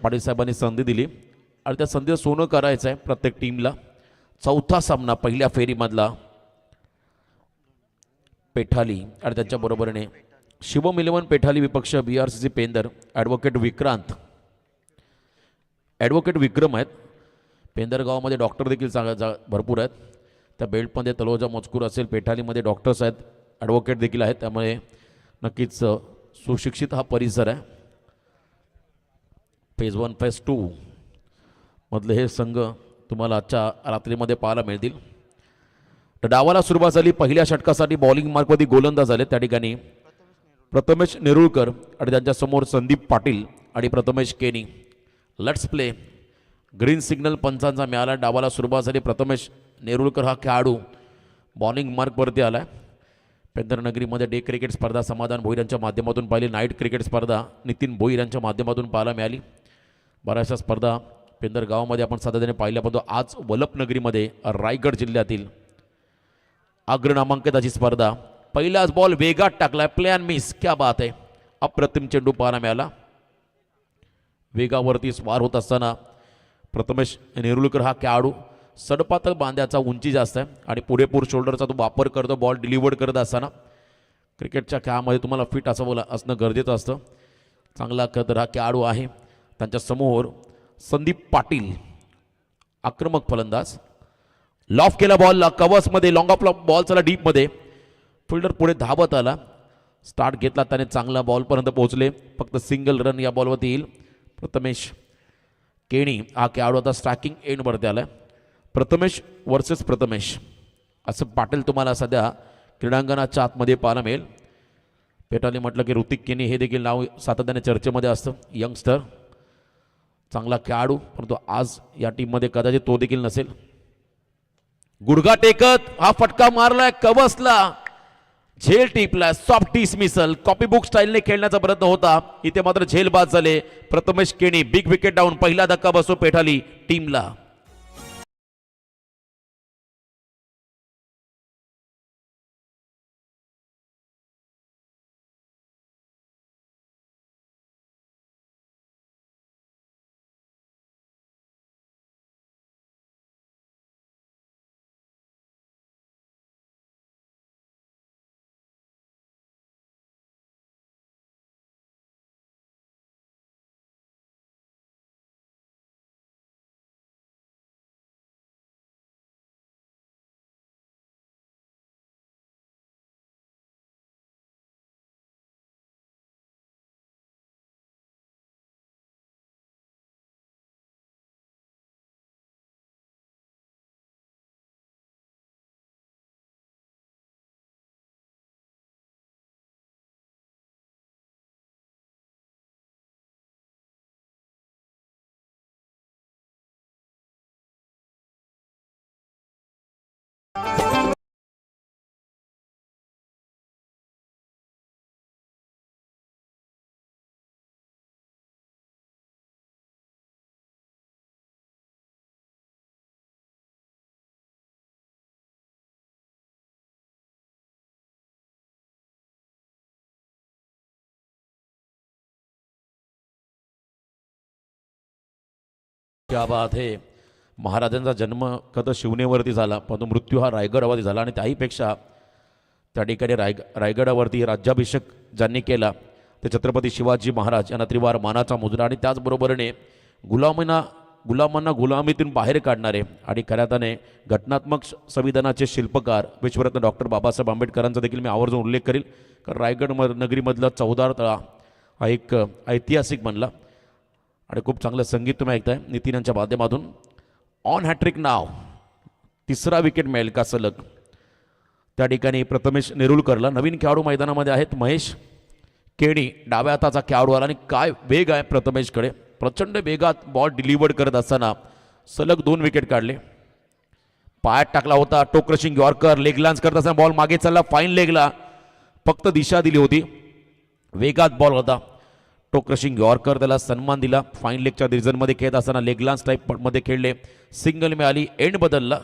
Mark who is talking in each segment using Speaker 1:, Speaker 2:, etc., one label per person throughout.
Speaker 1: पाटील साहेबांनी संधी दिली आणि त्या संधीचं सोनं करायचं आहे प्रत्येक टीमला. चौथा सामना पहिल्या फेरीमधला पेठाली आणि त्यांच्या बरोबरीने शिवम इलेव्हन पेठाली विपक्ष BRCC पेंदर. ॲडव्होकेट विक्रांत, ॲडव्होकेट विक्रम आहेत. पेंदर गावामध्ये डॉक्टर देखील भरपूर आहेत. त्या बेल्टमध्ये तलोजा मजकूर असेल, पेठालीमध्ये डॉक्टर्स आहेत, ॲडव्होकेट देखील आहेत. त्यामुळे नक्कीच सुशिक्षित हा परिसर आहे. फेज 1 फेज 2 मधले हे संघ तुम्हाला आजच्या रात्रीमध्ये पाहायला मिळतील. तर डावाला सुरुवात झाली. पहिल्या षटकासाठी बॉलिंग मार्कमध्ये गोलंदाज झाले. त्या ठिकाणी प्रथमेश नेरुळकर आणि त्यांच्यासमोर संदीप पाटील आणि प्रथमेश केनी. Let's play. ग्रीन सिग्नल पंचांचा मिळाला. डावाला सुरुवात झाली. प्रथमेश नेरुळकर हा खेळाडू बॉलिंग मार्कवरती आला. पेंदरनगरीमध्ये डे क्रिकेट स्पर्धा समाधान भोईर यांच्या माध्यमातून पाहिली. नाईट क्रिकेट स्पर्धा नितीन भोईर यांच्या माध्यमातून पाहायला मिळाली. बऱ्याचशा स्पर्धा पेंदर गावामध्ये आपण सातत्याने पाहिल्या. परंतु आज वलपनगरीमध्ये रायगड जिल्ह्यातील अग्रनामांकिताची स्पर्धा. पहिलाच बॉल वेगात टाकलाय. Play and miss. क्या बात आहे. अप्रतिम चेंडू पाहायला मिळाला. वेगावरती स्वार होत असताना प्रथमेश नेरुळकर हा खेळाडू सडपातळ बांध्याचा उंची जास्त आहे आणि पुरेपूर शोल्डरचा तो वापर करतो बॉल डिलिव्हर करत असताना. क्रिकेटच्या खेळामध्ये तुम्हाला फिट असणं गरजेचं असतं. चांगला तर हा खेळाडू आहे. त्यांच्या समोर संदीप पाटील आक्रमक फलंदाज. लॉफ केला बॉलला कव्हर्समध्ये. लॉंग ऑफ बॉल चला डीपमध्ये. फिल्डर पुढे धावत आला. स्टार्ट घेतला त्याने. चांगला बॉलपर्यंत पोहोचले. फक्त सिंगल रन या बॉलवरती येईल. प्रथमेश केणी हा खेळाडू आता स्ट्रायकिंग एंडवरती आला. प्रथमेश वर्सेस प्रथमेश असं पाटील तुम्हाला सध्या क्रीडांगणाच्या आतमध्ये पाहायला मिळेल. पेटाने म्हटलं की ऋतिक केनी हे देखील नाव सातत्याने चर्चेमध्ये असतं. यंगस्टर चांगला खेळाडू, परंतु आज या टीममध्ये कदाचित तो देखील नसेल. गुडघा टेकत हा फटका मारलाय कवसला. झेल टिपला. Soft dismissal. कॉपीबुक स्टाईलने खेळण्याचा प्रयत्न होता. इथे मात्र झेल बाद झाले. Prathamesh Keni big wicket down. पहिला धक्का बसतो पेठाली टीमला. क्या बात है. महाराजांचा जन्म कधी शिवनेवरती झाला, परंतु मृत्यू हा रायगडावरती झाला. आणि त्याहीपेक्षा त्या ठिकाणी रायगडावरती राज्याभिषेक ज्यांनी केला ते छत्रपती शिवाजी महाराज यांना त्रिवार मानाचा मुजरा. आणि त्याचबरोबरीने गुलामांना गुलामीतून बाहेर काढणारे आणि खऱ्याने घटनात्मक संविधानाचे शिल्पकार विश्वरत्न डॉक्टर बाबासाहेब आंबेडकरांचा देखील मी आवर्जून उल्लेख करेल. कारण रायगड नगरीमधला 14 तळा हा एक ऐतिहासिक बनला. आणि खूप चांगलं संगीत तुम्ही ऐकताय नितीन यांच्या माध्यमातून. ऑन हॅट्रिक नाव. तिसरा विकेट मिळेल का सलग. त्या ठिकाणी प्रथमेश नेरुळकरला. नवीन खेळाडू मैदानामध्ये आहेत महेश केणी. डाव्या हाताचा खेळाडू आला आणि काय वेग आहे प्रथमेशकडे. प्रचंड वेगात बॉल डिलिव्हर्ड करत असताना सलग 2 विकेट काढले. पायात टाकला होता. टो क्रशिंग यॉर्कर. लेग लान्स करत असताना बॉल मागे चालला. फाईन लेगला फक्त दिशा दिली होती. वेगात बॉल होता. टो क्रशिंग यॉर्कर त्याला सन्मान दिला. फाईन लेगच्या रिझनमध्ये खेळत असताना लेग लान्स टाईपमध्ये खेळले. सिंगल मिळाली. एंड बदलला.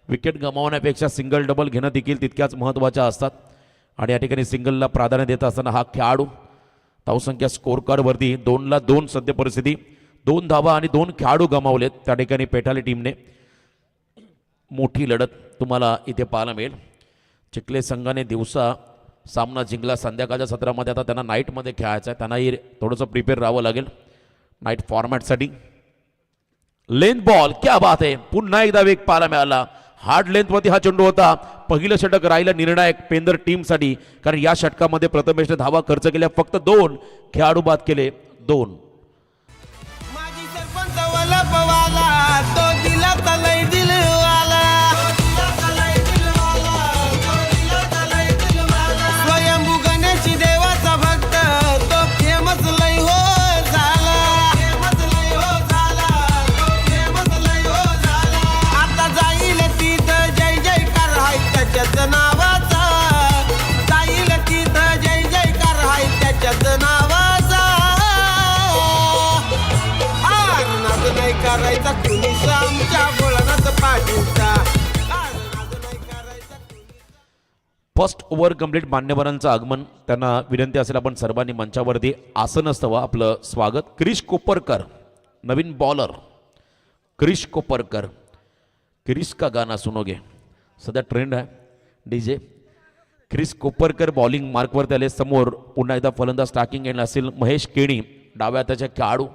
Speaker 1: विकेट गमावण्यापेक्षा सिंगल डबल घेणं देखील तितक्याच महत्त्वाच्या असतात. आणि या ठिकाणी सिंगलला प्राधान्य देत असताना हा खेळाडू धावसंख्या स्कोर कार्डवरती 2-2 सद्य परिस्थिती. 2 धावा आणि 2 खेळाडू गमावलेत त्या ठिकाणी पेठाली टीमने. मोठी लढत तुम्हाला इथे पाहायला मिळेल. चिखले संघाने दिवसा सामना जिंकला, संध्याकाळच्या सत्रामध्ये आता त्यांना नाईटमध्ये खेळायचं आहे. त्यांनाही थोडंसं प्रिपेअर राहावं लागेल नाईट फॉर्मॅटसाठी. लेंथ बॉल, क्या बात आहे, पुन्हा एकदा वेग पाहायला मिळाला. हार्ड लेंथवरती हा चेंडू होता. पहिलं षटक राहिलं निर्णायक पेंदर टीमसाठी, कारण या षटकामध्ये प्रथमेशने धावा खर्च केल्या. फक्त 2 खेळाडू बाद केले. 2
Speaker 2: माझी सरपंच वलपवाला तो दिला तलय दिलवाला स्वयंभू गणेश देवाचा भक्त तो फेमस लय हो झाला आता जाईल तिथं जय जयकार हाय त्याच्याच नावाचा जाईल तिथं जय जयकार हाय त्याच्याच नावाचा नाद नाही करायचा कुणीच आमच्या बोलण्यात पाठीचा
Speaker 1: फर्स्ट ओव्हर कंप्लीट. मान्यवरांचं आगमन, त्यांना विनंती असेल आपण सर्वांनी मंचावरती आसन असतं आपलं स्वागत. क्रिश कोपरकर नवीन बॉलर. क्रिश कोपरकर, क्रिश का गाना सुनोगे, सध्या ट्रेंड आहे डीजे. क्रिश कोपरकर बॉलिंग मार्कवरती आले. समोर पुन्हा एकदा फलंदाज स्टार्किंग एंड असेल महेश केणी. डाव्या हाताचे खेळाडू,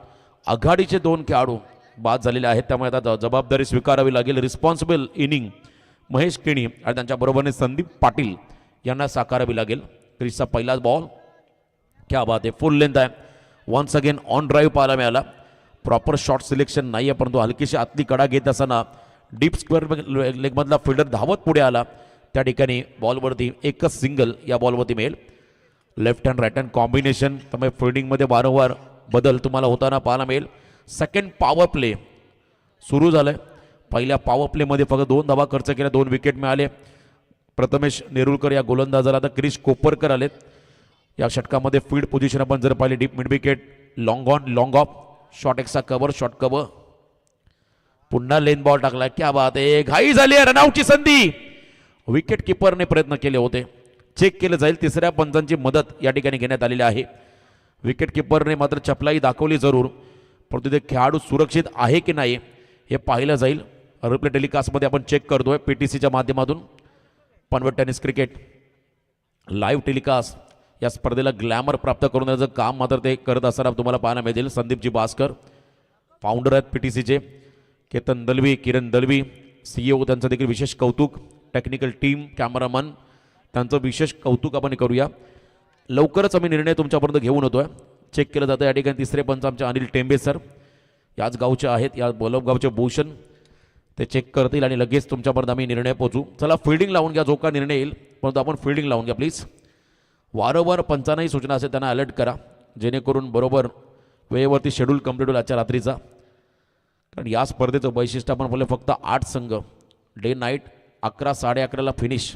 Speaker 1: आघाडीचे 2 खेळाडू बाद झालेले आहेत, त्यामुळे आता जबाबदारी स्वीकारावी लागेल. रिस्पॉन्सिबल इनिंग महेश केणी आणि त्यांच्याबरोबरने संदीप पाटील यांना साकारावी लागेल. क्रिसचा पहिलाच बॉल, क्या बात आहे, फुल लेंथ आहे. वन्स अगेन ऑन ड्राईव्ह पाहायला मिळाला. प्रॉपर शॉट सिलेक्शन नाही आहे, परंतु हलकीशी आतली कडा घेत असताना डीप स्क्वेअर लेगमधला फिल्डर धावत पुढे आला. त्या ठिकाणी बॉलवरती एकच सिंगल या बॉलवरती मिळेल. Left hand right hand combination, त्यामुळे फिल्डिंगमध्ये वारंवार बदल तुम्हाला होताना पाहायला मिळेल. सेकंड पॉवर प्ले सुरू झालं आहे. पहिल्या पॉवर प्लेमध्ये फक्त 2 धावा खर्च केल्या, 2 विकेट मिळाले. प्रथमेश नेरुळकर या गोलंदाजाला आता क्रिश कोपरकर आलेत. या षटकामध्ये फील्ड पोझिशन आपण जर पाहिली, deep mid wicket, long on long of, short एक्सचा कव्हर, शॉर्ट कव्हर, पुन्हा लेन बॉल टाकला. क्या बात आहे, घाई झाली आहे, रनआउटची संधी. विकेट किपरने प्रयत्न केले होते, चेक केलं जाईल. तिसऱ्या पंचांची मदत या ठिकाणी घेण्यात आलेली आहे. विकेट किपरने मात्र चपलाई दाखवली जरूर, परंतु ते खेळाडू सुरक्षित आहे की नाही हे पाहिलं जाईल. रिप्ले टेलिकास्टमध्ये आपण चेक करतोय PTCच्या माध्यमातून. Panvel tennis cricket live telecast या स्पर्धेला ग्लॅमर प्राप्त करून देण्याचं काम मात्र ते करत असताना तुम्हाला पाहायला मिळेल. संदीपजी भास्कर फाउंडर आहेत PTCचे. केतन दलवी, किरण दलवी CEO, त्यांचं देखील विशेष कौतुक. टेक्निकल टीम, कॅमेरामन, त्यांचं विशेष कौतुक आपण करूया. लवकरच आम्ही निर्णय तुमच्यापर्यंत घेऊन येतोय. चेक केलं जातं या ठिकाणी. तिसरे पंच आमचे अनिल टेंबे सर याच गावचे आहेत, या बोलपगावचे भूषण, ते चेक करतील आणि लगेच तुमच्यापर्यंत आम्ही निर्णय पोहोचू. चला फिल्डिंग लावून घ्या, जो का निर्णय येईल, परंतु आपण फिल्डिंग लावून घ्या प्लीज. वारंवार पंचांनाही सूचना असेल त्यांना अलर्ट करा, जेणेकरून बरोबर वेळेवरती शेड्यूल कंप्लीट होईल आजच्या रात्रीचा. कारण या स्पर्धेचं वैशिष्ट्य आपण बोलले फक्त 8 संघ, डे नाईट 11 साडे 11ला फिनिश.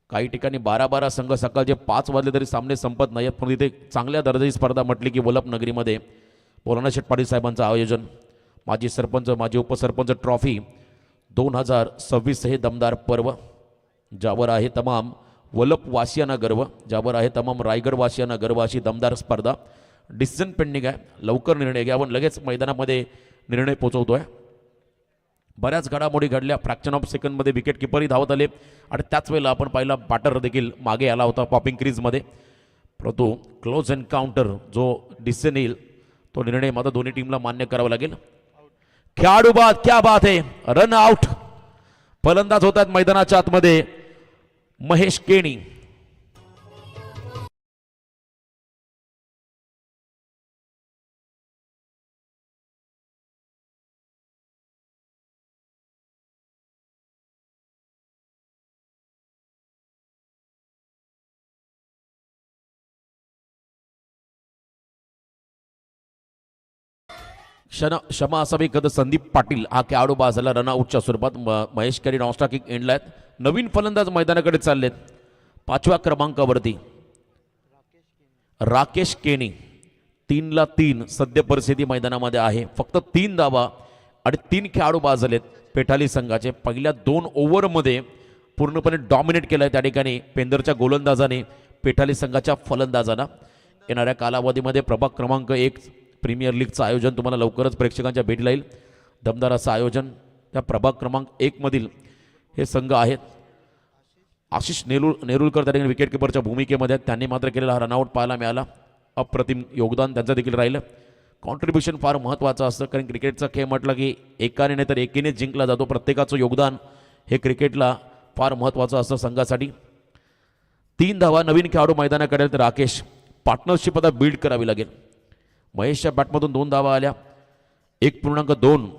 Speaker 1: काही ठिकाणी 12-12 संघ, सकाळचे 5 वाजले तरी सामने संपत नाही आहेत. पण इथे चांगल्या दर्जाची स्पर्धा म्हटली की वल्लभनगरीमध्ये बोलाना शेठ पाटील साहेबांचं आयोजन. माजी सरपंच, माजी उपसरपंच ट्रॉफी 2026 हे दमदार पर्व, ज्यावर आहे तमाम वल्लभवासियांना गर्व, ज्यावर आहे तमाम रायगडवासियांना गर्व. अशी दमदार स्पर्धा. डिसिजन पेंडिंग आहे, लवकर निर्णय घ्या. आपण लगेच मैदानामध्ये निर्णय पोचवतोय. बऱ्याच घडामोडी घडल्या. फ्रॅक्शन ऑफ सेकंडमध्ये विकेट किपरही धावत आले आणि त्याच वेळेला आपण पाहिला बॅटर देखील मागे आला होता पॉपिंग क्रीजमध्ये. परंतु क्लोज एन्काउंटर जो डिसिजन येईल तो निर्णय मात्र दोन्ही टीमला मान्य करावा लागेल. खेळाडू बाद, क्या बात है, रन आउट. फलंदाज होतात मैदानाच्या आतमध्ये महेश केणी. क्षमा असावी कधी संदीप पाटील हा खेळाडू बाद झाला रनआउटच्या स्वरूपात. महेश केणी नॉनस्टॉकिंग एंडला आहेत. नवीन फलंदाज मैदानाकडे चाललेत. 5व्या क्रमांकावरती राकेश केणी. 3ला 3 सद्य परिस्थिती मैदानामध्ये आहे. फक्त 3 धावा आणि 3 खेळाडू बाद झालेत पेठाली संघाचे. पहिल्या 2 ओव्हरमध्ये पूर्णपणे डॉमिनेट केलं आहे त्या ठिकाणी पेंदरच्या गोलंदाजाने पेठाली संघाच्या फलंदाजांना. येणाऱ्या कालावधीमध्ये प्रभाग क्रमांक 1 प्रीमियर लीगचं आयोजन तुम्हाला लवकरच प्रेक्षकांच्या भेटीला येईल. दमदार असं आयोजन त्या प्रभाग क्रमांक 1 मधील हे संघ आहेत. आशिष नेरुलकर त्या ठिकाणी विकेट किपरच्या भूमिकेमध्ये आहेत. त्यांनी मात्र केलेला हा रनआउट पाहायला मिळाला. अप्रतिम योगदान त्यांचं देखील राहिलं. कॉन्ट्रीब्युशन फार महत्त्वाचं असतं, कारण क्रिकेटचा खेळ म्हटलं की एकाने नाही तर एकीने जिंकला जातो. प्रत्येकाचं योगदान हे क्रिकेटला फार महत्त्वाचं असतं संघासाठी. 3 धावा नवीन खेळाडू मैदानाकडे तर राकेश पार्टनरशिप आता बिल्ड करावी लागेल. महेशच्या बॅटमधून 2 धावा आल्या. 1.2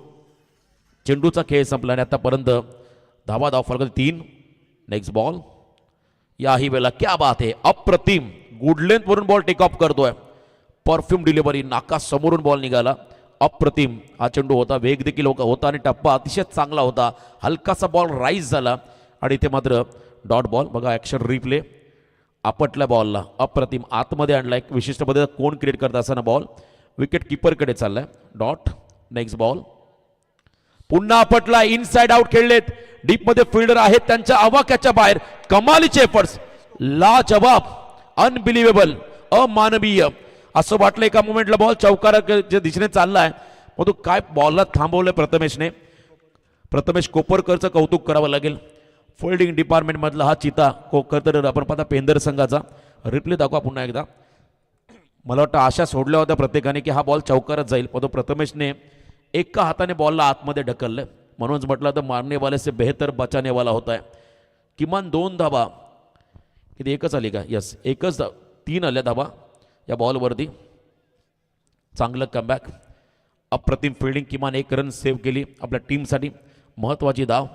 Speaker 1: चेंडूचा खेळ संपला आणि आतापर्यंत धाव फलक 3. Next ball. याही वेळेला क्या बात आहे, अप्रतिम गुड लेंथ वरून बॉल टेक ऑफ करतोय. परफ्यूम डिलिव्हरी, नाका समोरून बॉल निघाला. अप्रतिम हा चेंडू होता, वेग देखील होता आणि टप्पा अतिशय चांगला होता. हलकासा बॉल राईज झाला आणि इथे मात्र डॉट बॉल. बघा ॲक्शन रिप्ले. आपटल्या बॉलला अप्रतिम आतमध्ये आणला. एक विशिष्ट पद्धतीचा कोण क्रिएट करत असताना बॉल विकेट किपरकडे चाललाय. डॉट. Next ball. पुन्हा आपटला. इनसाइड आउट खेळलेत. डीपमध्ये फिल्डर आहेत त्यांच्या आवाक्याच्या बाहेर. कमालीचे एफर्ट्स, लाजवाब, अनबिलिव्हेबल, अमानवीय असं वाटलं एका मोमेंटला. बॉल चौकाराच्या दिशेने चाललाय, मग तो काय बॉलला थांबवलंय प्रथमेशने. प्रथमेश कोपरकरचं कौतुक करावं लागेल. फिल्डिंग डिपार्टमेंटमधला हा चिता कोकर. आपण पाहता पेंदर संघाचा रिप्ले दाखवा पुन्हा एकदा. मला वाटतं आशा सोडल्या होत्या प्रत्येकाने की हा बॉल चौकारच जाईल, पण तो प्रथमेशने एका हाताने बॉलला आतमध्ये ढकललं. म्हणूनच म्हटलं तर मारनेवाले से बेहतर बचानेवाला होता है. किमान 2 धावा. किती एकच आली का? यस, एकच 3 आल्या धावा या बॉलवरती. चांगलं कमबॅक. अप्रतिम फिल्डिंग. किमान 1 रन सेव्ह केली आपल्या टीमसाठी. महत्त्वाची धाव.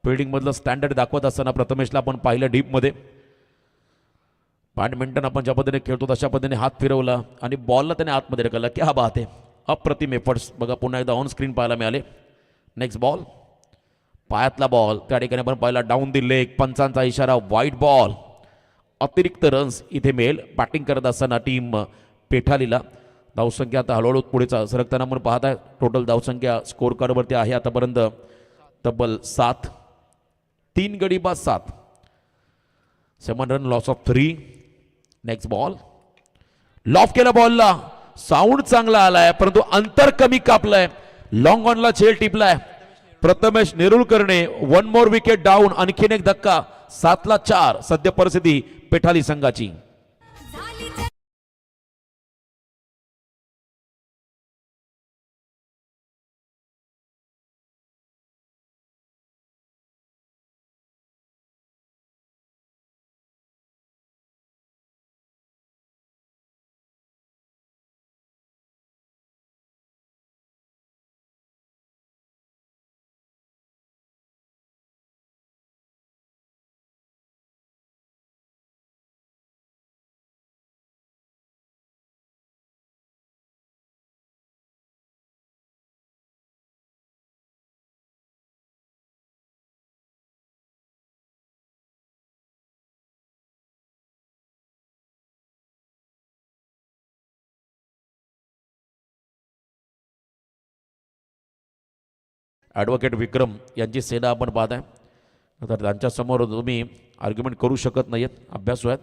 Speaker 1: फिल्डिंगमधलं स्टँडर्ड दाखवत असताना प्रथमेशला आपण पाहिलं डीपमध्ये. बॅडमिंटन आपण ज्या पद्धतीने खेळतो तशा पद्धतीने हात फिरवला आणि बॉलला त्याने आतमध्ये ढकलला. क्या बात आहे, अप्रतिम एफर्ट्स. बघा पुन्हा एकदा ऑन स्क्रीन पाहायला मिळाले. Next ball. पायातला बॉल त्या ठिकाणी आपण पाहिला डाऊन दी लेग. पंचांचा इशारा, वाईट बॉल. अतिरिक्त रन्स इथे मिळेल. बॅटिंग करत असताना टीम पेठालीला. धावसंख्या आता हळूहळू पुढे सरकताना आपण पाहत आहे. टोटल धावसंख्या स्कोर कार्डवरती आहे आतापर्यंत तब्बल 7. 3 गडी बाद 7. 7 run loss of 3. Next ball. Loaf केला बॉलला. साऊंड चांगला आलाय परंतु अंतर कमी कापलंय. लॉंग ऑनला झेल टिपलाय. प्रथमेश नेरुलकरने 1 मोर विकेट डाऊन. आणखीन एक धक्का. 7ला 4 सध्या परिस्थिती पेठाली संघाची. ॲडव्होकेट विक्रम यांची सेना आपण पाहताय. तर त्यांच्यासमोर तुम्ही आर्ग्युमेंट करू शकत नाहीत, अभ्यासू आहेत.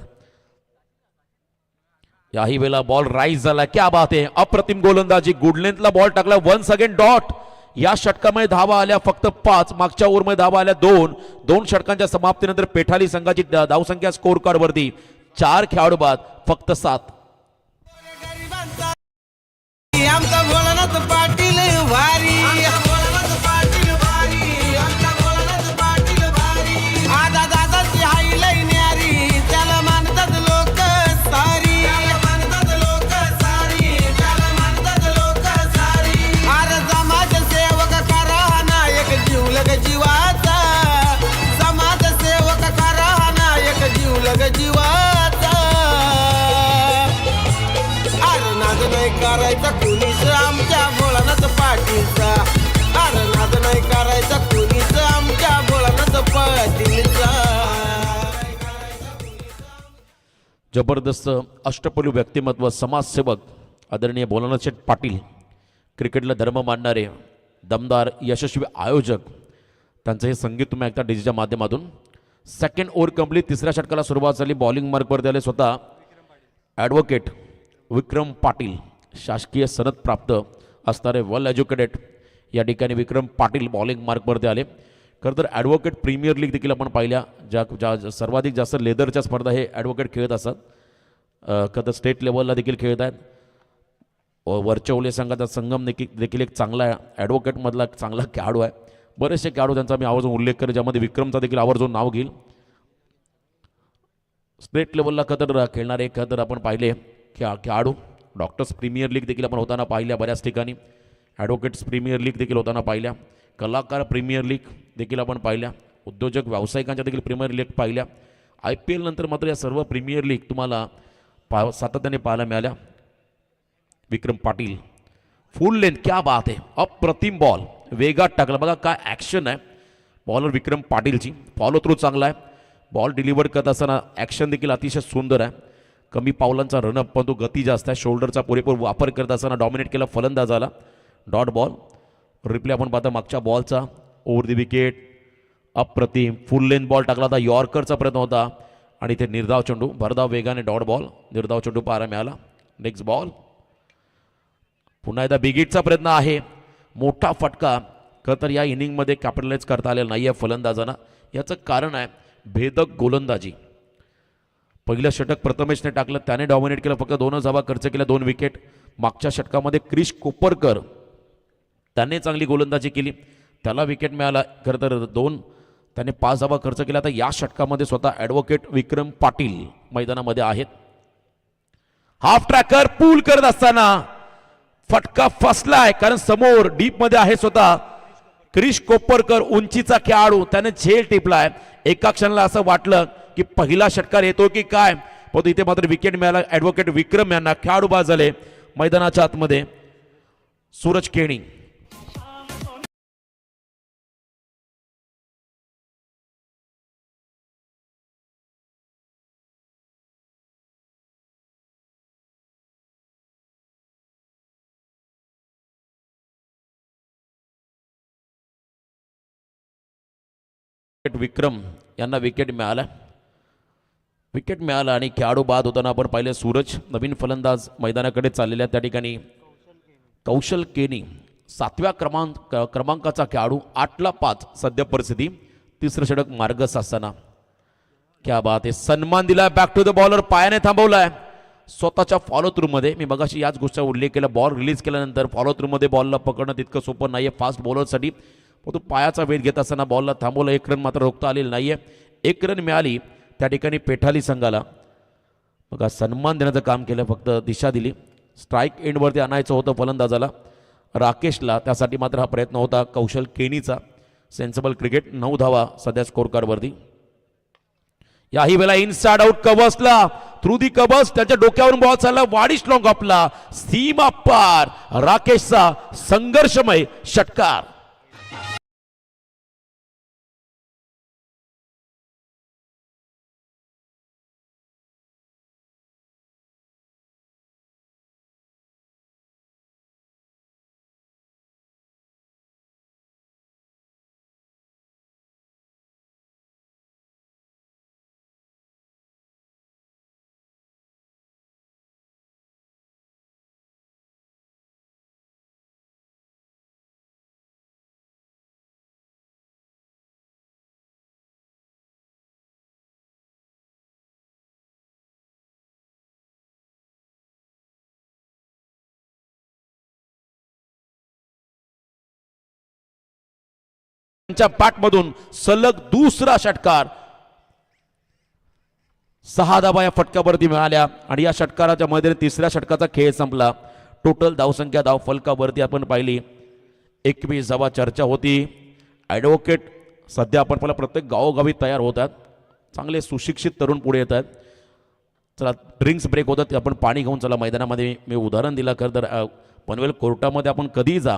Speaker 1: याही वेळेला बॉल राईज झाला. क्या बात आहे, अप्रतिम गोलंदाजी. गुड लेंथला बॉल टाकला. Once again dot. या षटकामध्ये धावा आल्या फक्त 5. मागच्या ओव्हरमध्ये धावा आल्या 2. 2 षटकांच्या समाप्तीनंतर पेठाली संघाची धावसंख्या स्कोर कार्डवरती 4 खेळाडू बाद फक्त 7.
Speaker 2: आमचा भोलानाथ पाटील भारी. आदा दादाची हाई लई न्यारी. त्याला मानतात लोक सारी. अरे समाज सेवक करा नायक जीवलग जीवाचा. समाज सेवक करा नायक जीवलग जीवाचा. अरे नाद नाही करायचा कुणीच आमच्या भोलानाथ पाटीलचा. अरे नाद नाही करायचा कुणीच आमच्या भोलानाथ पाटीलचा.
Speaker 1: जबरदस्त अष्टपैलू व्यक्तिमत्व, समाजसेवक आदरणीय भोलानाथ शेठ पाटील. क्रिकेटला धर्म मानणारे दमदार यशस्वी आयोजक. त्यांचं हे संगीत तुम्ही ऐकता डीजेच्या माध्यमातून. 2nd over complete. 3ऱ्या षटकाला सुरुवात झाली. बॉलिंग मार्कवर आले स्वतः ॲडव्होकेट विक्रम पाटील. शासकीय सनद प्राप्त असणारे वेल एज्युकेटेड या ठिकाणी विक्रम पाटील बॉलिंग मार्कवरती आले. खरं तर ॲडव्होकेट प्रीमियर लीग देखील आपण पाहिल्या, ज्या सर्वाधिक जास्त लेदरच्या स्पर्धा हे ॲडव्होकेट खेळत असतात. खरं तर स्टेट लेवलला देखील खेळत आहेत. वरचौले संघाचा संगम देखील एक चांगला ॲडव्होकेटमधला चांगला खेळाडू आहे. बरेचसे खेळाडू त्यांचा मी आवर्जून उल्लेख करेन, ज्यामध्ये विक्रमचा देखील आवर्जून नाव घेईल. स्टेट लेवलला खतर खेळणारे खतर आपण पाहिले खेळाडू. डॉक्टर्स प्रीमियर लीग देखील आपण होताना पाहिल्या बऱ्याच ठिकाणी. ॲडव्होकेट्स प्रीमियर लीग देखील होताना पाहिल्या. कलाकार प्रीमियर लीग देखील आपण पाहिल्या. उद्योजक व्यावसायिकांच्या देखील प्रीमियर लीग पाहिल्या. IPL नंतर मात्र या सर्व प्रीमियर लीग तुम्हाला सातत्याने पाहायला मिळाल्या. विक्रम पाटील फुल लेंथ, क्या बात आहे, अप्रतिम बॉल वेगात टाकला. बघा काय ॲक्शन आहे बॉलर विक्रम पाटीलची. फॉलो थ्रू चांगला आहे. बॉल डिलिव्हर करत असताना ॲक्शन देखील अतिशय सुंदर आहे. कमी पावलांचा रनअप पण तो गती जास्त आहे. शोल्डरचा पुरेपूर वापर करत असताना डॉमिनेट केला फलंदाजाला. Dot ball. रिप्ले आपण पाहता मागच्या बॉलचा. ओव्हर दी विकेट, अप्रतिम फुल लेंथ बॉल टाकला होता. यॉर्करचा प्रयत्न होता आणि ते निर्धाव चेंडू, भरधाव वेगाने डॉट बॉल, निर्धाव चेंडू पाहायला मिळाला. Next ball. पुन्हा एकदा बिगिटचा प्रयत्न आहे. मोठा फटका खरं तर या इनिंगमध्ये कॅपिटलाइज करता आलेला नाही आहे फलंदाजांना. याचं कारण आहे भेदक गोलंदाजी. पहिलं षटक प्रथमेशने टाकलं, त्याने डॉमिनेट केलं, फक्त 2 धावा खर्च केल्या, 2 विकेट. मागच्या षटकामध्ये क्रिश कोपरकर त्याने चांगली गोलंदाजी केली, त्याला विकेट मिळाला. खरं तर त्याने 5 धावा खर्च केला. तर या षटकामध्ये स्वतः ॲडव्होकेट विक्रम पाटील मैदानामध्ये आहेत. हाफ ट्रॅकर पूल करत असताना फटका फसलाय, कारण समोर डीप मध्ये आहे स्वतः क्रिश कोपरकर, उंचीचा खेळाडू. त्याने झेल टिपलाय. एका क्षणाला असं वाटलं की पहिला षटकार येतो की काय, पण इथे मात्र विकेट मिळाला ॲडव्होकेट विक्रम यांना. खेळाडू बाद झाले मैदानाच्या आतमध्ये. सूरज केणी विक्रम यांना विकेट मिळाला आणि खेळाडू बाद होताना आपण पाहिले सूरज. नवीन फलंदाज मैदानाकडे चाललेल्या त्या ठिकाणी कौशल केनी 7व्या क्रमांकाचा खेळाडू. 8ला 5 सध्या परिस्थिती. तिसरं षटक मार्गस असताना क्या बात आहे, सन्मान दिला. बॅक टू द बॉलर, पायाने थांबवलाय स्वतःच्या फॉलो थ्रू मध्ये. मी मगाशी याच गोष्टीचा उल्लेख केला, बॉल रिलीज केल्यानंतर फॉलो थ्रू मध्ये बॉलला पकडणं तितकं सोपं नाहीये फास्ट बॉलरसाठी. पण तो पायाचा वेध घेत असताना बॉलला थांबवलं. 1 रन मात्र रोखता आलेलं नाहीये. 1 रन मिळाली त्या ठिकाणी पेठाली संघाला. बघा सन्मान देण्याचं काम केलं, फक्त दिशा दिली. स्ट्राईक एंडवरती आणायचं होतं फलंदाजाला राकेशला, त्यासाठी मात्र हा प्रयत्न होता कौशल केनीचा. Sensible cricket. 9 धावा सध्या स्कोर कार्डवरती. याही वेळेला इनसाइड आउट कबसला, थ्रू दी कबस. त्याच्या डोक्यावरून बॉल चालला, वाडिश लॉंग आपला सीमा पार. राकेशचा संघर्षमय षटकार. बॅटमधून सलग दुसरा षटकार. 6 धावा या फटकावरती मिळाल्या आणि या षटकाराच्या मध्ये तिसऱ्या षटकाचा खेळ संपला. टोटल धावसंख्या धाव फलकावरती आपण पाहिली 21 धावा. चर्चा होती ॲडव्होकेट सध्या आपण पाहिलं प्रत्येक गावोगावी तयार होतात. चांगले सुशिक्षित तरुण पुढे येत आहेत. चला ड्रिंक्स ब्रेक होतात, आपण पाणी घेऊन चला मैदानामध्ये. मी उदाहरण दिलं खरं तर पनवेल कोर्टामध्ये आपण कधीही जा,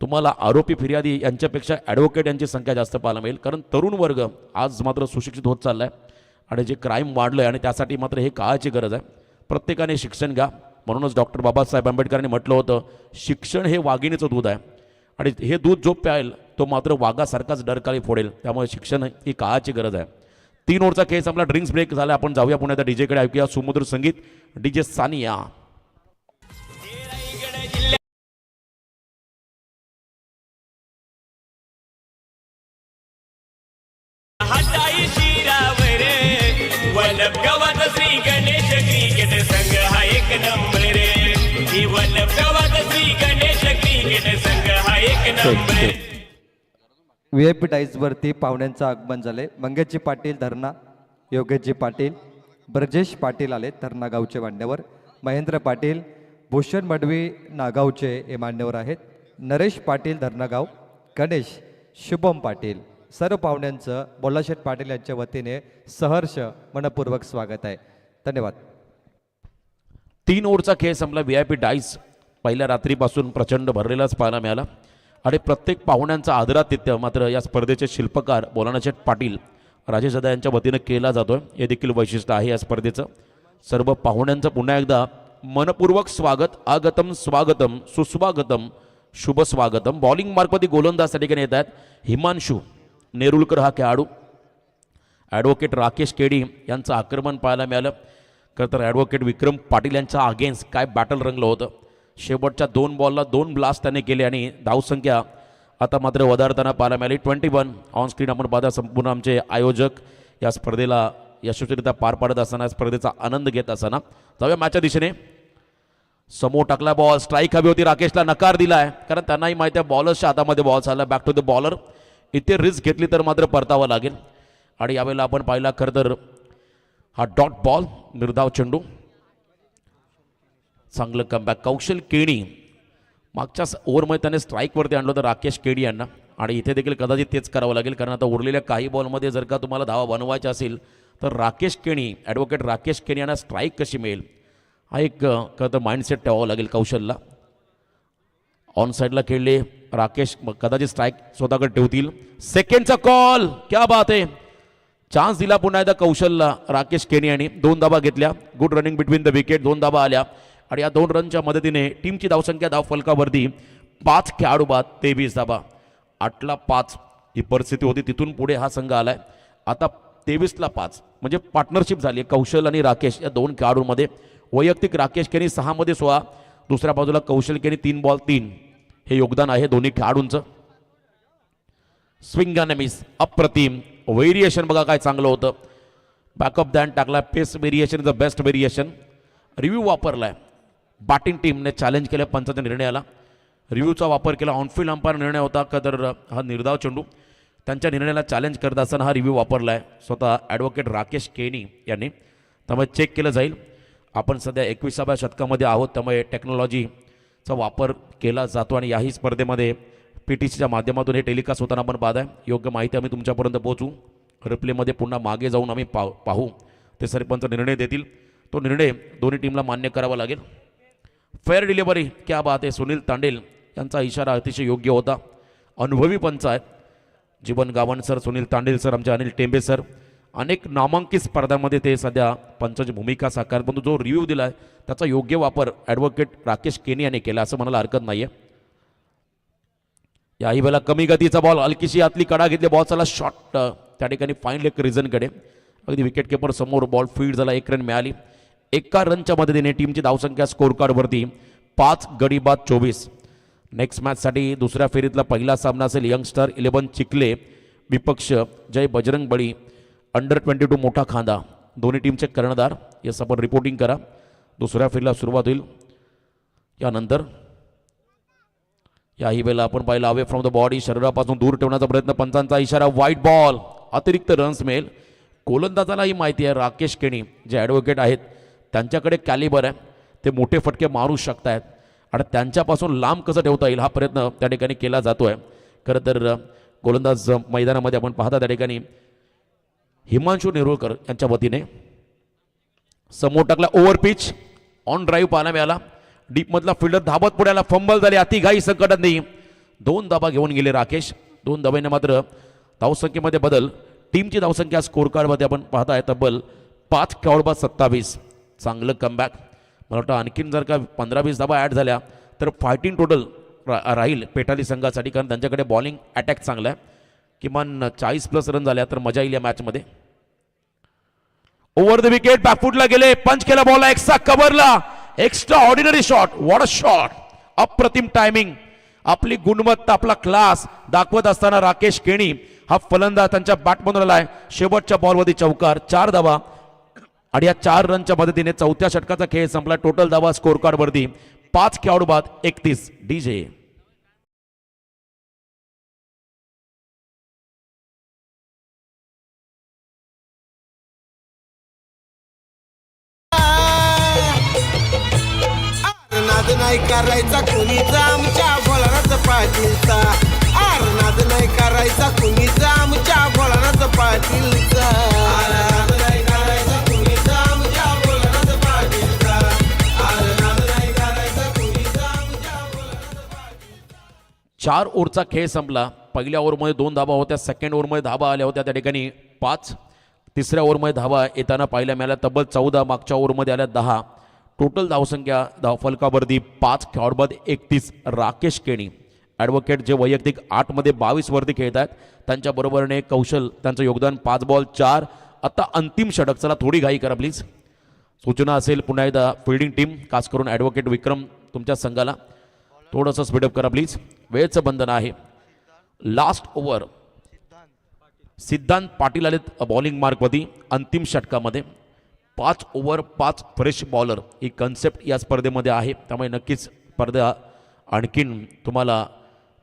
Speaker 1: तुम्हाला आरोपी फिर्यादी यांच्यापेक्षा ॲडव्होकेट यांची संख्या जास्त पाहायला मिळेल. कारण तरुण वर्ग आज मात्र सुशिक्षित होत चालला आहे आणि जे क्राईम वाढलं आहे आणि त्यासाठी मात्र हे काळाची गरज आहे. प्रत्येकाने शिक्षण घ्या. म्हणूनच डॉक्टर बाबासाहेब आंबेडकरांनी म्हटलं होतं शिक्षण हे वाघिणीचं दूध आहे आणि हे दूध जो प्यायल तो मात्र वाघासारखाच डरकाळी फोडेल. त्यामुळे शिक्षण ही काळाची गरज आहे. 3 ओव्हरचा खेळ संपला, ड्रिंक्स ब्रेक झाला. आपण जाऊया पुन्हा त्या डीजेकडे, ऐकूया सुमधुर संगीत. डीजे सानिया.
Speaker 3: VIP डाईजवरती पाहुण्यांचं आगमन झाले. मंगेशजी पाटील धरणा, योगेशजी पाटील, ब्रजेश पाटील आले धरणा गावचे मान्यवर, महेंद्र पाटील, भूषण मडवी नागावचे हे मान्यवर आहेत, नरेश पाटील धरणागाव, गणेश, शुभम पाटील, सर्व पाहुण्यांचं बोलाशेठ पाटील यांच्या वतीने सहर्ष मनपूर्वक स्वागत आहे. धन्यवाद.
Speaker 1: 3 ओव्हरचा खेळ संपला. VIP डाईस पहिल्या रात्रीपासून प्रचंड भरलेलाच पाहायला मिळाला आणि प्रत्येक पाहुण्यांचा आदरातिथ्य मात्र या स्पर्धेचे शिल्पकार बोलाशेठ पाटील राजेश दादा यांच्या वतीनं केला जातोय. हे देखील वैशिष्ट्य आहे या स्पर्धेचं. सर्व पाहुण्यांचं पुन्हा एकदा मनपूर्वक स्वागत. आगतम स्वागतम सुस्वागतम शुभ स्वागतम. बॉलिंग मार्कमध्ये गोलंदाज त्या ठिकाणी येत आहेत हिमांशू नेरुलकर हा खेळाडू. ॲडव्होकेट राकेश केडी यांचं आक्रमण पाहायला मिळालं. खरं तर ॲडव्होकेट विक्रम पाटील यांच्या अगेन्स्ट काय बॅटल रंगलं होतं. शेवटच्या 2 बॉलला 2 ब्लास्ट त्याने केले आणि धावसंख्या आता मात्र वधारताना पाहायला मिळाली. 21 ऑन स्क्रीन आपण पाहता. संपूर्ण आमचे आयोजक या स्पर्धेला यशस्वीरित्या पार पाडत असताना स्पर्धेचा आनंद घेत असताना जाऊया मॅचच्या दिशेने. समोर टाकला बॉल, स्ट्राईक हवी होती, राकेशला नकार दिला आहे कारण त्यांनाही माहिती आहे बॉलरच्या हातामध्ये बॉल चालला. Back to the bowler. इथे रिस्क घेतली तर मात्र परतावं लागेल आणि यावेळेला आपण पाहिला खरं तर हा डॉट बॉल निर्धाव चेंडू. चांगलं कमबॅक कौशल केणी. मागच्या ओव्हरमध्ये त्याने स्ट्राईकवरती आणलं होतं राकेश केडी यांना आणि इथे देखील कदाचित तेच करावं लागेल कारण आता उरलेल्या काही बॉलमध्ये जर का तुम्हाला धावा बनवायच्या असेल तर राकेश केणी ॲडव्होकेट राकेश केणी यांना स्ट्राईक कशी मिळेल हा एक खरं तर माइंडसेट ठेवावं लागेल कौशलला. ऑन साईडला खेळले राकेश कदाचित स्ट्राईक स्वतःकडे ठेवतील. सेकंडचा कॉल, क्या बात आहे. चान्स दिला पुन्हा एकदा कौशलला राकेश केणी यांनी. 2 धाबा घेतल्या. Good running between the wicket. 2 धाबा आल्या आणि या 2 रनच्या मदतीने टीमची धावसंख्या धाव फलकावरती 5 खेळाडू बाद 23 धाबा. 8ला 5 ही परिस्थिती होती. तिथून पुढे हा संघ आलाय. आता 23ला 5 म्हणजे पार्टनरशिप झाली कौशल आणि राकेश या 2 खेळाडूंमध्ये. वैयक्तिक राकेश केनी 6 मध्ये 16, दुसऱ्या बाजूला कौशल केनी 3 बॉल 3 हे योगदान आहे दोन्ही खेळाडूंचं. स्विंग आणि मिस अप्रतिम. व्हेरिएशन बघा काय चांगलं होतं. बॅकअप दॅन टाकला. Pace variation is the best variation. Review वापरलाय. बॅटिंग टीमने चॅलेंज केलं पंचाच्या निर्णयाला. रिव्ह्यूचा वापर केला. ऑनफिल्ड अंपायर निर्णय होता का तर हा निर्धाव चेंडू. त्यांच्या निर्णयाला चॅलेंज करत असताना हा रिव्ह्यू वापरलाय स्वतः ॲडव्होकेट राकेश केनी यांनी. त्यामुळे चेक केलं जाईल. आपण सध्या 21व्या शतकामध्ये आहोत त्यामुळे टेक्नॉलॉजीचा वापर केला जातो आणि याही स्पर्धेमध्ये PTCच्या माध्यमातून हे टेलिकास्ट होताना आपण पाहत आहे. योग्य माहिती आम्ही तुमच्यापर्यंत पोहोचू. रिप्लेमध्ये पुन्हा मागे जाऊन आम्ही पाहू. ते सरपंच निर्णय देतील. तो निर्णय दोन्ही टीमला मान्य करावा लागेल. फेअर डिलिव्हरी, क्या बात आहे. सुनील तांडेल यांचा इशारा अतिशय योग्य होता. अनुभवी पंच आहेत जीवन गावण सर, सुनील तांडेल सर, आमचे अनिल टेंबे सर. अनेक नामांकित स्पर्धांमध्ये ते सध्या पंचाची भूमिका साकार. परंतु जो रिव्ह्यू दिला आहे त्याचा योग्य वापर ॲडव्होकेट राकेश केनी यांनी केला असं म्हणायला हरकत नाही आहे. याही वेळेला कमी गतीचा बॉल, हलकीशी आतली कडा घेतली. बॉल चला शॉट त्या ठिकाणी फाईन लेग रिझनकडे. अगदी विकेट किपर समोर बॉल फील्ड झाला. 1 रन मिळाली. 1 रनच्या मदतीने टीमची धावसंख्या स्कोर कार्डवरती 5 गडी बाद 24. नेक्स्ट मॅचसाठी दुसऱ्या फेरीतला पहिला सामना असेल यंगस्टर 11 चिखले विपक्ष जय बजरंग बळी अंडर-22 मोठा खांदा. दोन्ही टीमचे कर्णधार. यस आपण रिपोर्टिंग करा. दुसऱ्या फेरीला सुरुवात होईल. यानंतर याही वेळेला आपण पाहिलं अवे फ्रॉम द बॉडी, शरीरापासून दूर ठेवण्याचा प्रयत्न. पंचांचा इशारा व्हाईट बॉल. अतिरिक्त रन्स मिळेल. गोलंदाजालाही माहिती आहे राकेश केनी जे ॲडव्होकेट आहेत त्यांच्याकडे कॅलिबर आहे. ते मोठे फटके मारू शकतायत आणि त्यांच्यापासून लांब कसं ठेवता येईल हा प्रयत्न त्या ठिकाणी केला जातो आहे. खरं तर गोलंदाज मैदानामध्ये आपण पाहता त्या ठिकाणी हिमांशू नेरुळकर यांच्या वतीने. समोर टाकला ओव्हर पिच. ऑन ड्राईव्ह पाहायला मिळाला. डीपमधला फिल्डर धाबत पुढे आला. फंबल झाले. अतिघाई संकटात नाही. 2 धाबा घेऊन गेले राकेश. 2 धाब्याने मात्र धावसंख्येमध्ये बदल. टीमची धावसंख्या स्कोर कार्डमध्ये आपण पाहताय तब्बल 5 खेळाडू बाद 27. चांगलं कमबॅक. मला वाटतं आणखीन जर का 15-20 धाबा ॲड झाल्या तर फायटिंग टोटल राहील पेटाली संघासाठी कारण त्यांच्याकडे बॉलिंग अटॅक चांगला आहे. किमान 40+ रन झाल्या तर मजा येईल या मॅचमध्ये. ओव्हर द विकेट बॅकफुटला गेले. पंच केला बॉलला. एक्स्ट्रा कव्हरला. Extraordinary shot. What a shot. अप्रतिम टायमिंग. आपली गुणवत्ता आपला क्लास दाखवत असताना राकेश केनी हा फलंदाज त्यांच्या बॅटमधून आलाय. शेवटच्या बॉलवरती चौकार. 4 धावा आणि या 4 रनच्या मदतीने 4थ्या षटकाचा खेळ संपला. टोटल धावा स्कोर कार्डवरती 5 खेळाडू बाद 31. DJ
Speaker 2: नाही करायचा कुणीचा आमच्या भोळानाथ पाटीलचा नाद नाही करायचा कुणीचा आमच्या भोळानाथ पाटीलचा नाद नाही करायचा कुणीचा आमच्या भोळानाथ पाटीलचा नाद नाही करायचा कुणीचा आमच्या भोळानाथ पाटीलचा.
Speaker 1: 4 ओव्हरचा खेळ संपला. पहिल्या ओव्हरमध्ये 2 धाबा होत्या, सेकंड ओव्हरमध्ये धाबा आल्या होत्या त्या ठिकाणी 5. तिसऱ्या ओव्हरमध्ये धाबा येताना पाहायला मिळाल्या तब्बल 14. मागच्या ओव्हरमध्ये आल्या 10. टोटल धावसंख्या धावफलकावरती 5 खेळाडूबाद 31. राकेश केणी ॲडव्होकेट जे वैयक्तिक 8मध्ये 22 वरती खेळत आहेत त्यांच्याबरोबरने कौशल त्यांचं योगदान 5 बॉल 4. आता अंतिम षटक. चला थोडी घाई करा प्लीज. सूचना असेल पुन्हा एकदा फिल्डिंग टीम खास करून ॲडव्होकेट विक्रम तुमच्या संघाला थोडंसं स्पीडअप करा प्लीज. वेळेचं बंधन आहे. लास्ट ओव्हर सिद्धांत पाटील आलेत बॉलिंग मार्कवरती अंतिम षटकामध्ये. 5 ओव्हर 5 फ्रेश बॉलर ही कन्सेप्ट या स्पर्धेमध्ये आहे. त्यामुळे नक्कीच स्पर्धा आणखीन तुम्हाला